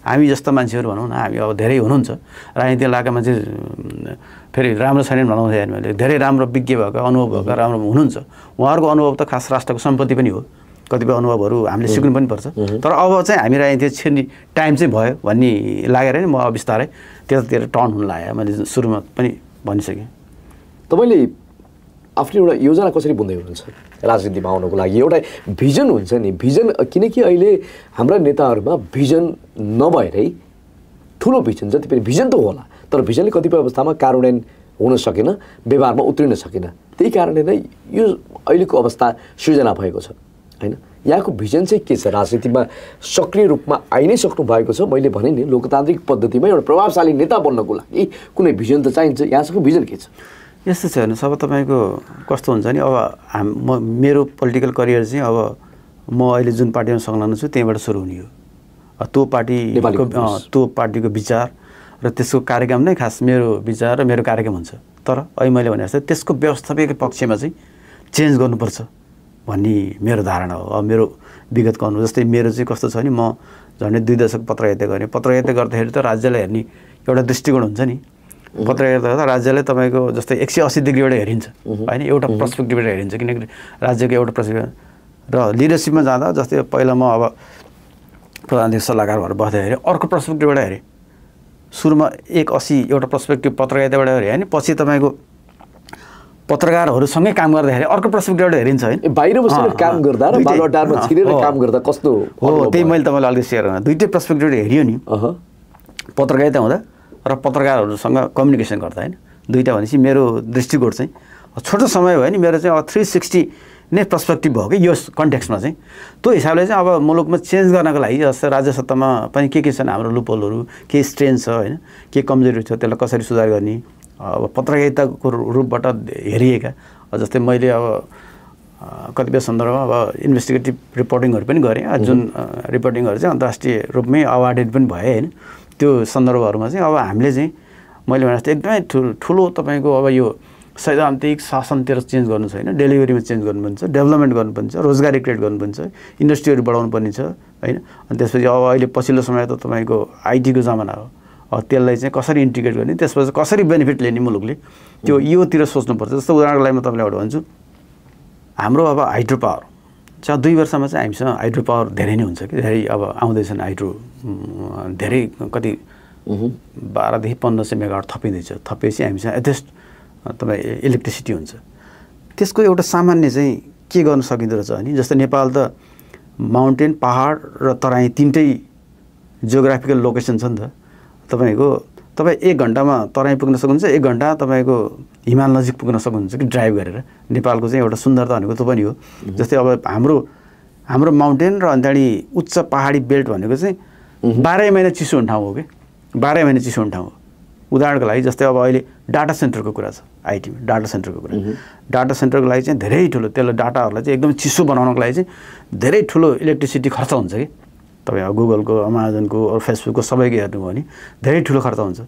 Speaker 2: हामी जस्ता मान्छेहरू भनौँ न, हामी अब धेरै हुनुहुन्छ राजनीति लगाएका मान्छे, फेरि राम्रो छैनन् भनौँ मैले, धेरै राम्रो विज्ञ भएका अनुभव भएका राम्रो हुनुहुन्छ। उहाँहरूको अनुभव त खास राष्ट्रको सम्पत्ति पनि हो, कतिपय अनुभवहरू हामीले सिक्नु पनि पर्छ। तर अब चाहिँ हामी राजनीति छिर्ने टाइम चाहिँ भयो भन्ने लागेर नि म बिस्तारै त्यतातिर टर्न हुन लाग्यो। मैले सुरुमा पनि भनिसकेँ।
Speaker 1: तपाईँले आफ्नो एउटा योजना कसरी बुन्दै हुनुहुन्छ राजनीतिमा आउनको लागि? एउटा भिजन हुन्छ नि, भिजन, किनकि अहिले हाम्रा नेताहरूमा भिजन नभएरै ठुलो भिजन, जति पनि भिजन त होला तर भिजनले कतिपय अवस्थामा कार्यान्वयन हुन सकेन, व्यवहारमा उत्रिन सकेन। त्यही कारणले नै यो अहिलेको अवस्था सृजना भएको छ होइन। यहाँको भिजन चाहिँ के छ? राजनीतिमा सक्रिय रूपमा आइ नै सक्नु भएको छ। मैले भने नि लोकतान्त्रिक पद्धतिमा एउटा प्रभावशाली नेता बन्नको लागि कुनै भिजन त चाहिन्छ। यहाँसँग भिजन के छ?
Speaker 2: यस्तो छ हेर्नुहोस्, अब तपाईँको कस्तो हुन्छ नि, अब मेरो पोलिटिकल करियर चाहिँ अब म अहिले जुन पार्टीमा संलग्न छु त्यहीँबाट सुरु हुने हो। त्यो पार्टीको विचार र त्यसको कार्यक्रम नै खास मेरो विचार र मेरो कार्यक्रम हुन्छ। तर अहिले मैले भने जस्तै त्यसको व्यवस्थापकीय पक्षमा चाहिँ चेन्ज गर्नुपर्छ भन्ने मेरो धारणा हो। अब मेरो विगतको अनुभव जस्तै मेरो चाहिँ कस्तो छ नि, म झन्डै 2 दशक पत्रकारिता गरेँ। पत्रकारिता गर्दाखेरि त राज्यलाई हेर्ने एउटा दृष्टिकोण हुन्छ नि। पत्रकारिता गर्दा राज्यलाई तपाईँको जस्तै 180 डिग्रीबाट हेरिन्छ होइन, एउटा पर्सपेक्टिभबाट हेरिन्छ। किनकि राज्यको एउटा पर्सपेक्टिभ र लिडरसिपमा जाँदा जस्तै पहिला म अब प्रधान सल्लाहकार भएर बस्दाखेरि अर्को पर्सपेक्टिभबाट हेरेँ। सुरुमा 180 एउटा पर्सपेक्टिभ पत्रकारिताबाट हेरेँ होइन, पछि तपाईँको पत्रकारहरूसँगै काम गर्दाखेरि अर्को पर्सपेक्टिभबाट हेरिन्छ होइन।
Speaker 1: बाहिर बसेर काम गर्दा र बालुवाटारमा छिरेर काम गर्दा कस्तो
Speaker 2: हो त्यही मैले तपाईँलाई अलिकति सेयर गर्न, दुईटै पर्सपेक्टिभबाट हेरियो नि पत्रकारिता हुँदा र पत्रकारहरूसँग कम्युनिकेसन गर्दा होइन। दुईवटा भनेपछि मेरो दृष्टिकोण चाहिँ छोटो समय भयो नि, मेरो चाहिँ अब 360 नै पर्सपेक्टिभ भयो कि यो कन्टेक्स्टमा चाहिँ। त्यो हिसाबले चाहिँ अब मुलुकमा चेन्ज गर्नको लागि जस्तै राज्य सत्तामा पनि के छन् हाम्रो लुपहोलहरू, के स्ट्रेन्थ छ होइन, के कमजोरी छ, त्यसलाई कसरी सुधार गर्ने, अब पत्रकारिताको रूपबाट हेरिएका जस्तै मैले अब कतिपय सन्दर्भमा अब इन्भेस्टिगेटिभ रिपोर्टिङहरू पनि गरेँ, जुन रिपोर्टिङहरू चाहिँ अन्तर्राष्ट्रिय रूपमै अवार्डेड पनि भए होइन। त्यो सन्दर्भहरूमा चाहिँ अब हामीले चाहिँ मैले भने जस्तो एकदमै ठुलो तपाईँको अब यो सैद्धान्तिक शासनतिर चेन्ज गर्नु छ होइन, डेलिभरीमा चेन्ज गर्नुपर्ने छ, डेभलपमेन्ट गर्नुपर्ने छ, रोजगारी क्रिएट गर्नुपर्ने छ, इन्डस्ट्रीहरू बढाउनु पर्ने छ होइन। अनि त्यसपछि अब अहिले पछिल्लो समय त तपाईँको आइटीको जमाना हो, अब त्यसलाई चाहिँ कसरी इन्टिग्रेट गर्ने, त्यसपछि कसरी बेनिफिट लिने मुलुकले, त्यो योतिर सोच्नुपर्छ। जस्तो उदाहरणको लागि म तपाईँलाई एउटा भन्छु, हाम्रो अब हाइड्रो पावर चाहिँ 2 वर्षमा चाहिँ हामीसँग हाइड्रो पावर धेरै नै हुन्छ कि, धेरै अब आउँदैछन् हाइड्रो, धेरै कति 1200 देखि 1500 मेगावाट थपिँदैछ। थपेपछि हामीसँग यथेष्ट तपाईँ इलेक्ट्रिसिटी हुन्छ। त्यसको एउटा सामान्य चाहिँ के गर्न सकिँदो रहेछ भने जस्तै नेपाल त माउन्टेन, पहाड र तराई तीनटै जियोग्राफिकल लोकेसन छ नि त। तपाईँ 1 घन्टामा तराई पुग्न सक्नुहुन्छ, 1 घन्टा तपाईँको हिमाल नजिक पुग्न सक्नुहुन्छ कि ड्राइभ गरेर। नेपालको चाहिँ एउटा सुन्दरता भनेको त्यो पनि हो। जस्तै अब हाम्रो माउन्टेन र अनि त्यहाँदेखि उच्च पहाडी बेल्ट भनेको चाहिँ 12 महिना चिसो हुने ठाउँ हो कि, 12 महिना चिसो हुने ठाउँ हो। उदाहरणको लागि जस्तै अब अहिले डाटा सेन्टरको कुरा छ, आइटीमा डाटा सेन्टरको कुरा, डाटा सेन्टरको लागि चाहिँ धेरै ठुलो, त्यसलाई डाटाहरूलाई चाहिँ एकदम चिसो बनाउनको लागि चाहिँ धेरै ठुलो इलेक्ट्रिसिटी खर्च हुन्छ कि। तपाईँ अब गुगलको, अमाजनको, फेसबुकको सबैको हेर्नुभयो भने धेरै ठुलो खर्च हुन्छ।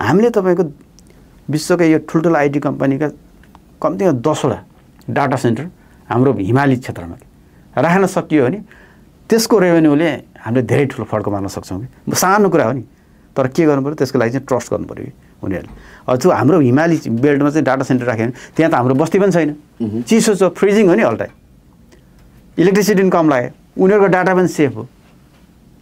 Speaker 2: हामीले तपाईँको विश्वका यो ठुल्ठुलो आइटी कम्पनीका कम्तीमा 10वटा डाटा सेन्टर हाम्रो हिमाली क्षेत्रमा राख्न सकियो भने त्यसको रेभेन्यूले हामीले धेरै ठुलो फड्को मार्न सक्छौँ कि। सानो कुरा हो नि, तर के गर्नु पऱ्यो त्यसको लागि चाहिँ ट्रस्ट गर्नु पऱ्यो कि उनीहरूले। अब त्यो हाम्रो हिमाली बेल्टमा चाहिँ डाटा सेन्टर राख्यो भने त्यहाँ त हाम्रो बस्ती पनि छैन, चिसो छ, फ्रिजिङ हो नि अल टाइम, इलेक्ट्रिसिटी पनि कम लाग्यो उनीहरूको डाटा पनि सेफ हो।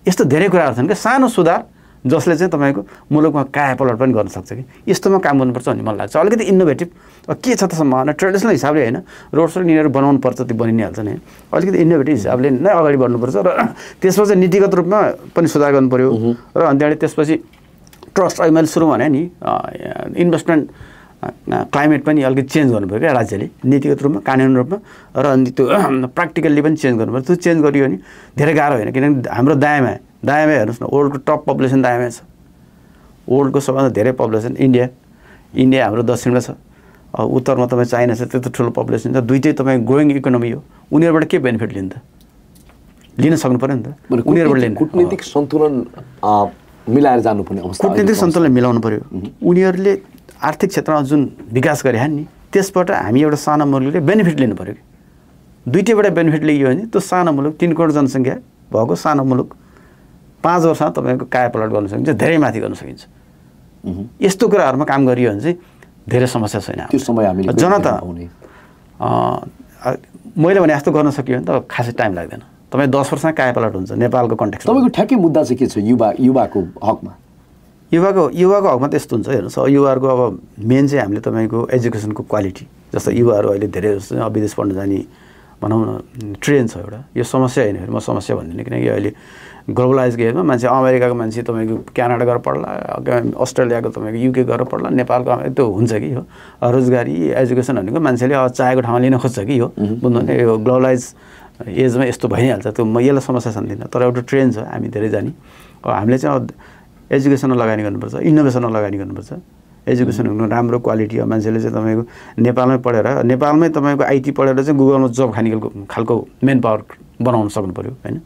Speaker 2: यस्तो धेरै कुराहरू छन् कि सानो सुधार जसले चाहिँ तपाईँको मुलुकमा काया पलट पनि गर्न सक्छ कि यस्तोमा काम गर्नुपर्छ भन्ने मलाई लाग्छ। अलिकति इनोभेटिभ के छ त सम्भावना ट्रेडिसनल हिसाबले होइन, रोड सोड यिनीहरू बनाउनु पर्छ त्यो बनि नै हाल्छ नि, अलिकति इनोभेटिभ हिसाबले नै अगाडि बढ्नुपर्छ र त्यसपछि नीतिगत रूपमा पनि सुधार गर्नु पऱ्यो र अनि त्यहाँदेखि त्यसपछि ट्रस्ट अहिले मैले सुरु भने नि इन्भेस्टमेन्ट क्लाइमेट पनि अलिकति चेन्ज गर्नु पऱ्यो क्या राज्यले नीतिगत रूपमा कानुनी रूपमा र अनि त्यो प्र्याक्टिकल्ली पनि चेन्ज गर्नु पऱ्यो। त्यो चेन्ज गरियो भने धेरै गाह्रो होइन, किनकि हाम्रो दायाँमा हेर्नुहोस् न वर्ल्डको टप पपुलेसन दायाँमा छ, वर्ल्डको सबभन्दा धेरै पपुलेसन इन्डिया हाम्रो दक्षिणमा छ, उत्तरमा तपाईँ चाइना छ, त्यत्रो ठुलो पपुलेसन छ, दुइटै तपाईँ ग्रोइङ इकोनोमी हो। उनीहरूबाट के बेनिफिट लिनु त, लिन सक्नु पऱ्यो नि त, उनीहरूबाट लिनु।
Speaker 1: कूटनीतिक सन्तुलन मिलाएर जानुपर्ने अवस्था,
Speaker 2: कूटनीतिक सन्तुलन मिलाउनु पऱ्यो। उनीहरूले आर्थिक क्षेत्रमा जुन विकास गरे नि त्यसबाट हामी एउटा सानो मुलुकले बेनिफिट लिनु पऱ्यो कि दुइटैबाट बेनिफिट लियो भने त्यो सानो मुलुक 3 करोड जनसङ्ख्या भएको सानो मुलुक 5 वर्षमा तपाईँको कायापलट गर्न सकिन्छ, धेरै माथि गर्न सकिन्छ। यस्तो कुराहरूमा काम गरियो भने चाहिँ धेरै समस्या छैन।
Speaker 1: त्यो समय हामीले
Speaker 2: जनता मैले भने जस्तो गर्न सकियो भने त खासै टाइम लाग्दैन। तपाईँ 10 वर्षमा कायापलट हुन्छ नेपालको कन्टेक्स्ट।
Speaker 1: तपाईँको ठ्याक्कै मुद्दा चाहिँ के छ युवाको हकमा?
Speaker 2: युवाको हकमा त यस्तो हुन्छ हेर्नुहोस्, युवाहरूको अब मेन चाहिँ हामीले तपाईँको एजुकेसनको क्वालिटी, जस्तो युवाहरू अहिले धेरै जस्तो विदेश पढ्न जाने भनौँ न ट्रेन्ड छ एउटा, यो समस्या होइन, म समस्या भन्दिनँ, किनकि अहिले ग्लोबलाइज गेममा मान्छे अमेरिकाको मान्छे तपाईँको क्यानाडा गएर पढ्ला, अस्ट्रेलियाको तपाईँको युके गएर पढ्ला, नेपालको त्यो हुन्छ कि हो रोजगारी एजुकेसन भनेको मान्छेले चाहेको ठाउँमा लिन खोज्छ कि हो, बुझ्नु यो ग्लोबलाइज एजमा यस्तो भइहाल्छ। त्यो म यसलाई समस्या सम्झिनँ, तर एउटा ट्रेन्ड छ हामी धेरै जाने। हामीले चाहिँ एजुकेसनमा लगानी गर्नुपर्छ, इनोभेसनमा लगानी गर्नुपर्छ। एजुकेसन हुनु राम्रो क्वालिटी हो, मान्छेले चाहिँ तपाईँको नेपालमै पढेर नेपालमै तपाईँको आइटी पढेर चाहिँ गुगलमा जब खालको मेन पावर बनाउन सक्नु पऱ्यो होइन।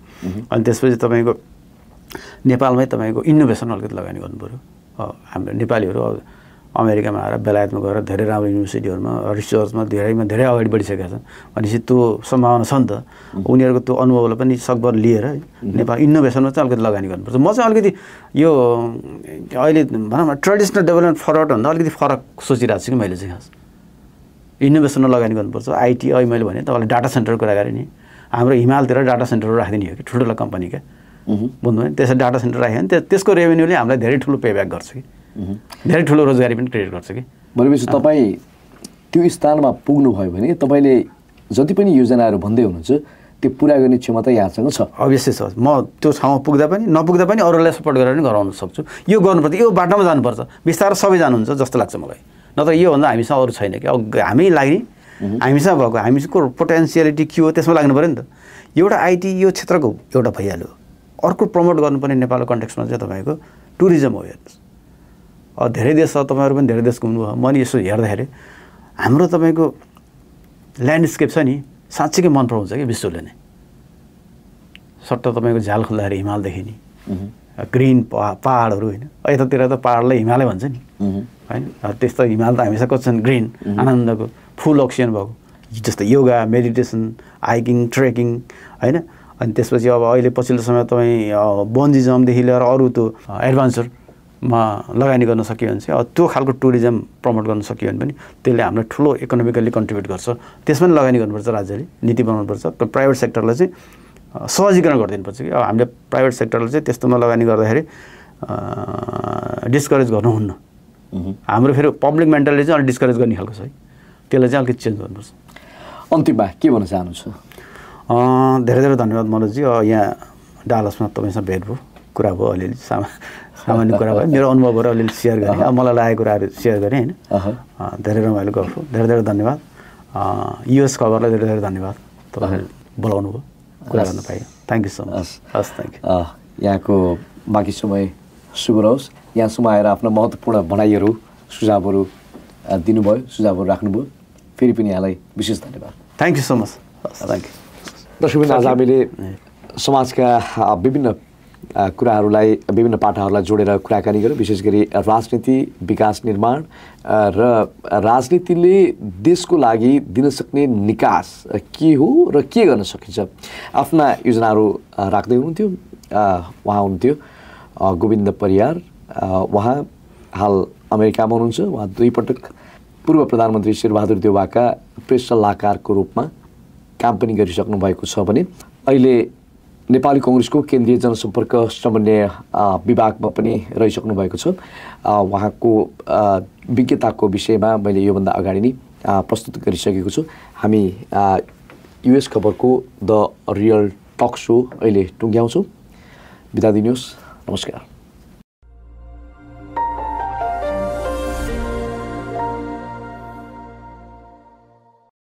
Speaker 2: अनि त्यसपछि तपाईँको नेपालमै तपाईँको इनोभेसन अलिकति लगानी गर्नु पऱ्यो। हाम्रो नेपालीहरू अमेरिकामा आएर बेलायतमा गएर धेरै राम्रो युनिभर्सिटीहरूमा रिसर्चमा धेरै अगाडि बढिसकेका छन् भनेपछि त्यो सम्भावना छ नि त। उनीहरूको त्यो अनुभवलाई पनि सकभर लिएर नेपाल इनोभेसनमा चाहिँ अलिकति लगानी गर्नुपर्छ। म चाहिँ अलिकति यो अहिले भनौँ न ट्रेडिसनल डेभलपमेन्ट फरवर्डभन्दा अलिकति फरक सोचिरहेको छु कि मैले चाहिँ खास इनोभेसनमा लगानी गर्नुपर्छ। आइटी अहिले मैले भने तपाईँलाई डाटा सेन्टरको कुरा गरेँ नि, हाम्रो हिमालतिर डाटा सेन्टरहरू राखिदिने हो कि ठुल्ठुलो कम्पनीका, बुझ्नु भयो। त्यसरी डाटा सेन्टर राख्यो भने त्यसको रेभेन्यूले हामीलाई धेरै ठुलो पेब्याक गर्छ कि धेरै ठुलो रोजगारी पनि क्रिएट गर्छ कि।
Speaker 1: भनेपछि तपाईँ त्यो स्थानमा पुग्नुभयो भने तपाईँले जति पनि योजनाहरू भन्दै हुनुहुन्छ त्यो पुरा गर्ने क्षमता यहाँसँग छ?
Speaker 2: अवश्य छ। म त्यो ठाउँमा पुग्दा पनि नपुग्दा पनि अरूलाई सपोर्ट गरेर पनि गराउन सक्छु। यो गर्नुपर्छ, यो बाटोमा जानुपर्छ, बिस्तारै सबै जानुहुन्छ जस्तो लाग्छ मलाई। नत्र योभन्दा हामीसँग अरू छैन कि। अब हामी लाग्ने हामीसँग भएको हामीको पोटेन्सियलिटी के हो त्यसमा लाग्नु पऱ्यो नि त। एउटा आइटी यो क्षेत्रको एउटा भइहाल्यो, अर्को प्रमोट गर्नुपर्ने नेपालको कन्टेक्स्टमा चाहिँ तपाईँको टुरिज्म हो। हेर्नुहोस् धेरै देश छ, तपाईँहरू पनि धेरै देश घुम्नुभयो। म नि यसो हेर्दाखेरि हाम्रो तपाईँको ल्यान्डस्केप छ नि साँच्चीकै मन पराउँछ कि विश्वले नै। सट्ट तपाईँको झ्याल खोल्दाखेरि हिमाल देखिने, ग्रिन पहाडहरू होइन, यतातिर त पहाडलाई हिमालय भन्छ नि होइन, त्यस्तो हिमाल त हामीसँग कस्तो छन् ग्रिन आनन्दको फुल अक्सिजन भएको, जस्तो योगा मेडिटेसन हाइकिङ ट्रेकिङ होइन। अनि त्यसपछि अब अहिले पछिल्लो समय तपाईँ बन्जी जम्पदेखि लिएर अरू त्यो एडभेन्चरमा लगानी गर्न सकियो भने चाहिँ त्यो खालको टुरिज्म प्रमोट गर्न सकियो भने पनि त्यसले हामीलाई ठुलो इकोनोमिकल्ली कन्ट्रिब्युट गर्छ। त्यसमा पनि लगानी गर्नुपर्छ, राज्यले नीति बनाउनुपर्छ। प्राइभेट सेक्टरलाई चाहिँ सहजीकरण गरिदिनुपर्छ कि अब हामीले प्राइभेट सेक्टरले चाहिँ त्यस्तोमा लगानी गर्दाखेरि डिस्करेज गर्नुहुन्न। हाम्रो फेरि पब्लिक मेन्टलले चाहिँ अलिक डिस्करेज गर्ने खालको छ है, त्यसलाई चाहिँ अलिकति चेन्ज गर्नुपर्छ।
Speaker 1: अन्तिममा के भन्न चाहनुहुन्छ?
Speaker 2: धेरै धेरै धन्यवाद मनोजजी। यहाँ डालसमा तपाईँसँग भेट भयो, कुरा भयो, अलिअलि सामान्य कुरा भयो, मेरो अनुभवहरू अलिअलि सेयर गरेँ, मलाई लागेको कुराहरू सेयर गरेँ होइन। धेरै रमाइलो गफ हो। धेरै धेरै धन्यवाद। युएस खबरलाई धेरै धेरै धन्यवाद, तपाईँले बोलाउनु भयो, कुरा गर्न पाएँ। Thank you so much. हस् थ्याङ्क यू।
Speaker 1: यहाँको बाँकी समय शुभ रहोस्। यहाँसम्म आएर आफ्ना महत्त्वपूर्ण भनाइहरू सुझावहरू दिनुभयो, सुझावहरू राख्नुभयो, फेरि पनि यहाँलाई विशेष धन्यवाद।
Speaker 2: Thank you so much. Thank you.
Speaker 1: दर्शकवृन्द, आज हामीले समाजका विभिन्न कुराहरूलाई विभिन्न पाटाहरूलाई जोडेर कुराकानी गऱ्यौँ। विशेष गरी राजनीति, विकास निर्माण र राजनीतिले देशको लागि दिन सक्ने निकास के हो र के गर्न सकिन्छ आफ्ना योजनाहरू राख्दै हुनुहुन्थ्यो। उहाँ हुनुहुन्थ्यो गोविन्द परियार। उहाँ हाल अमेरिकामा हुनुहुन्छ। उहाँ 2 पटक पूर्व प्रधानमन्त्री शेरबहादुर देउवाका प्रेस सल्लाहकारको रूपमा काम पनि गरिसक्नु भएको छ भने अहिले नेपाली कांग्रेसको केन्द्रीय जनसम्पर्क समन्वय विभागमा पनि रहिसक्नु भएको छ। उहाँको विज्ञताको विषयमा मैले योभन्दा अगाडि नै प्रस्तुत गरिसकेको छु। हामी युएस खबरको द रियल टक सो अहिले टुङ्ग्याउँछौँ। बिदा दिनुहोस्। नमस्कार।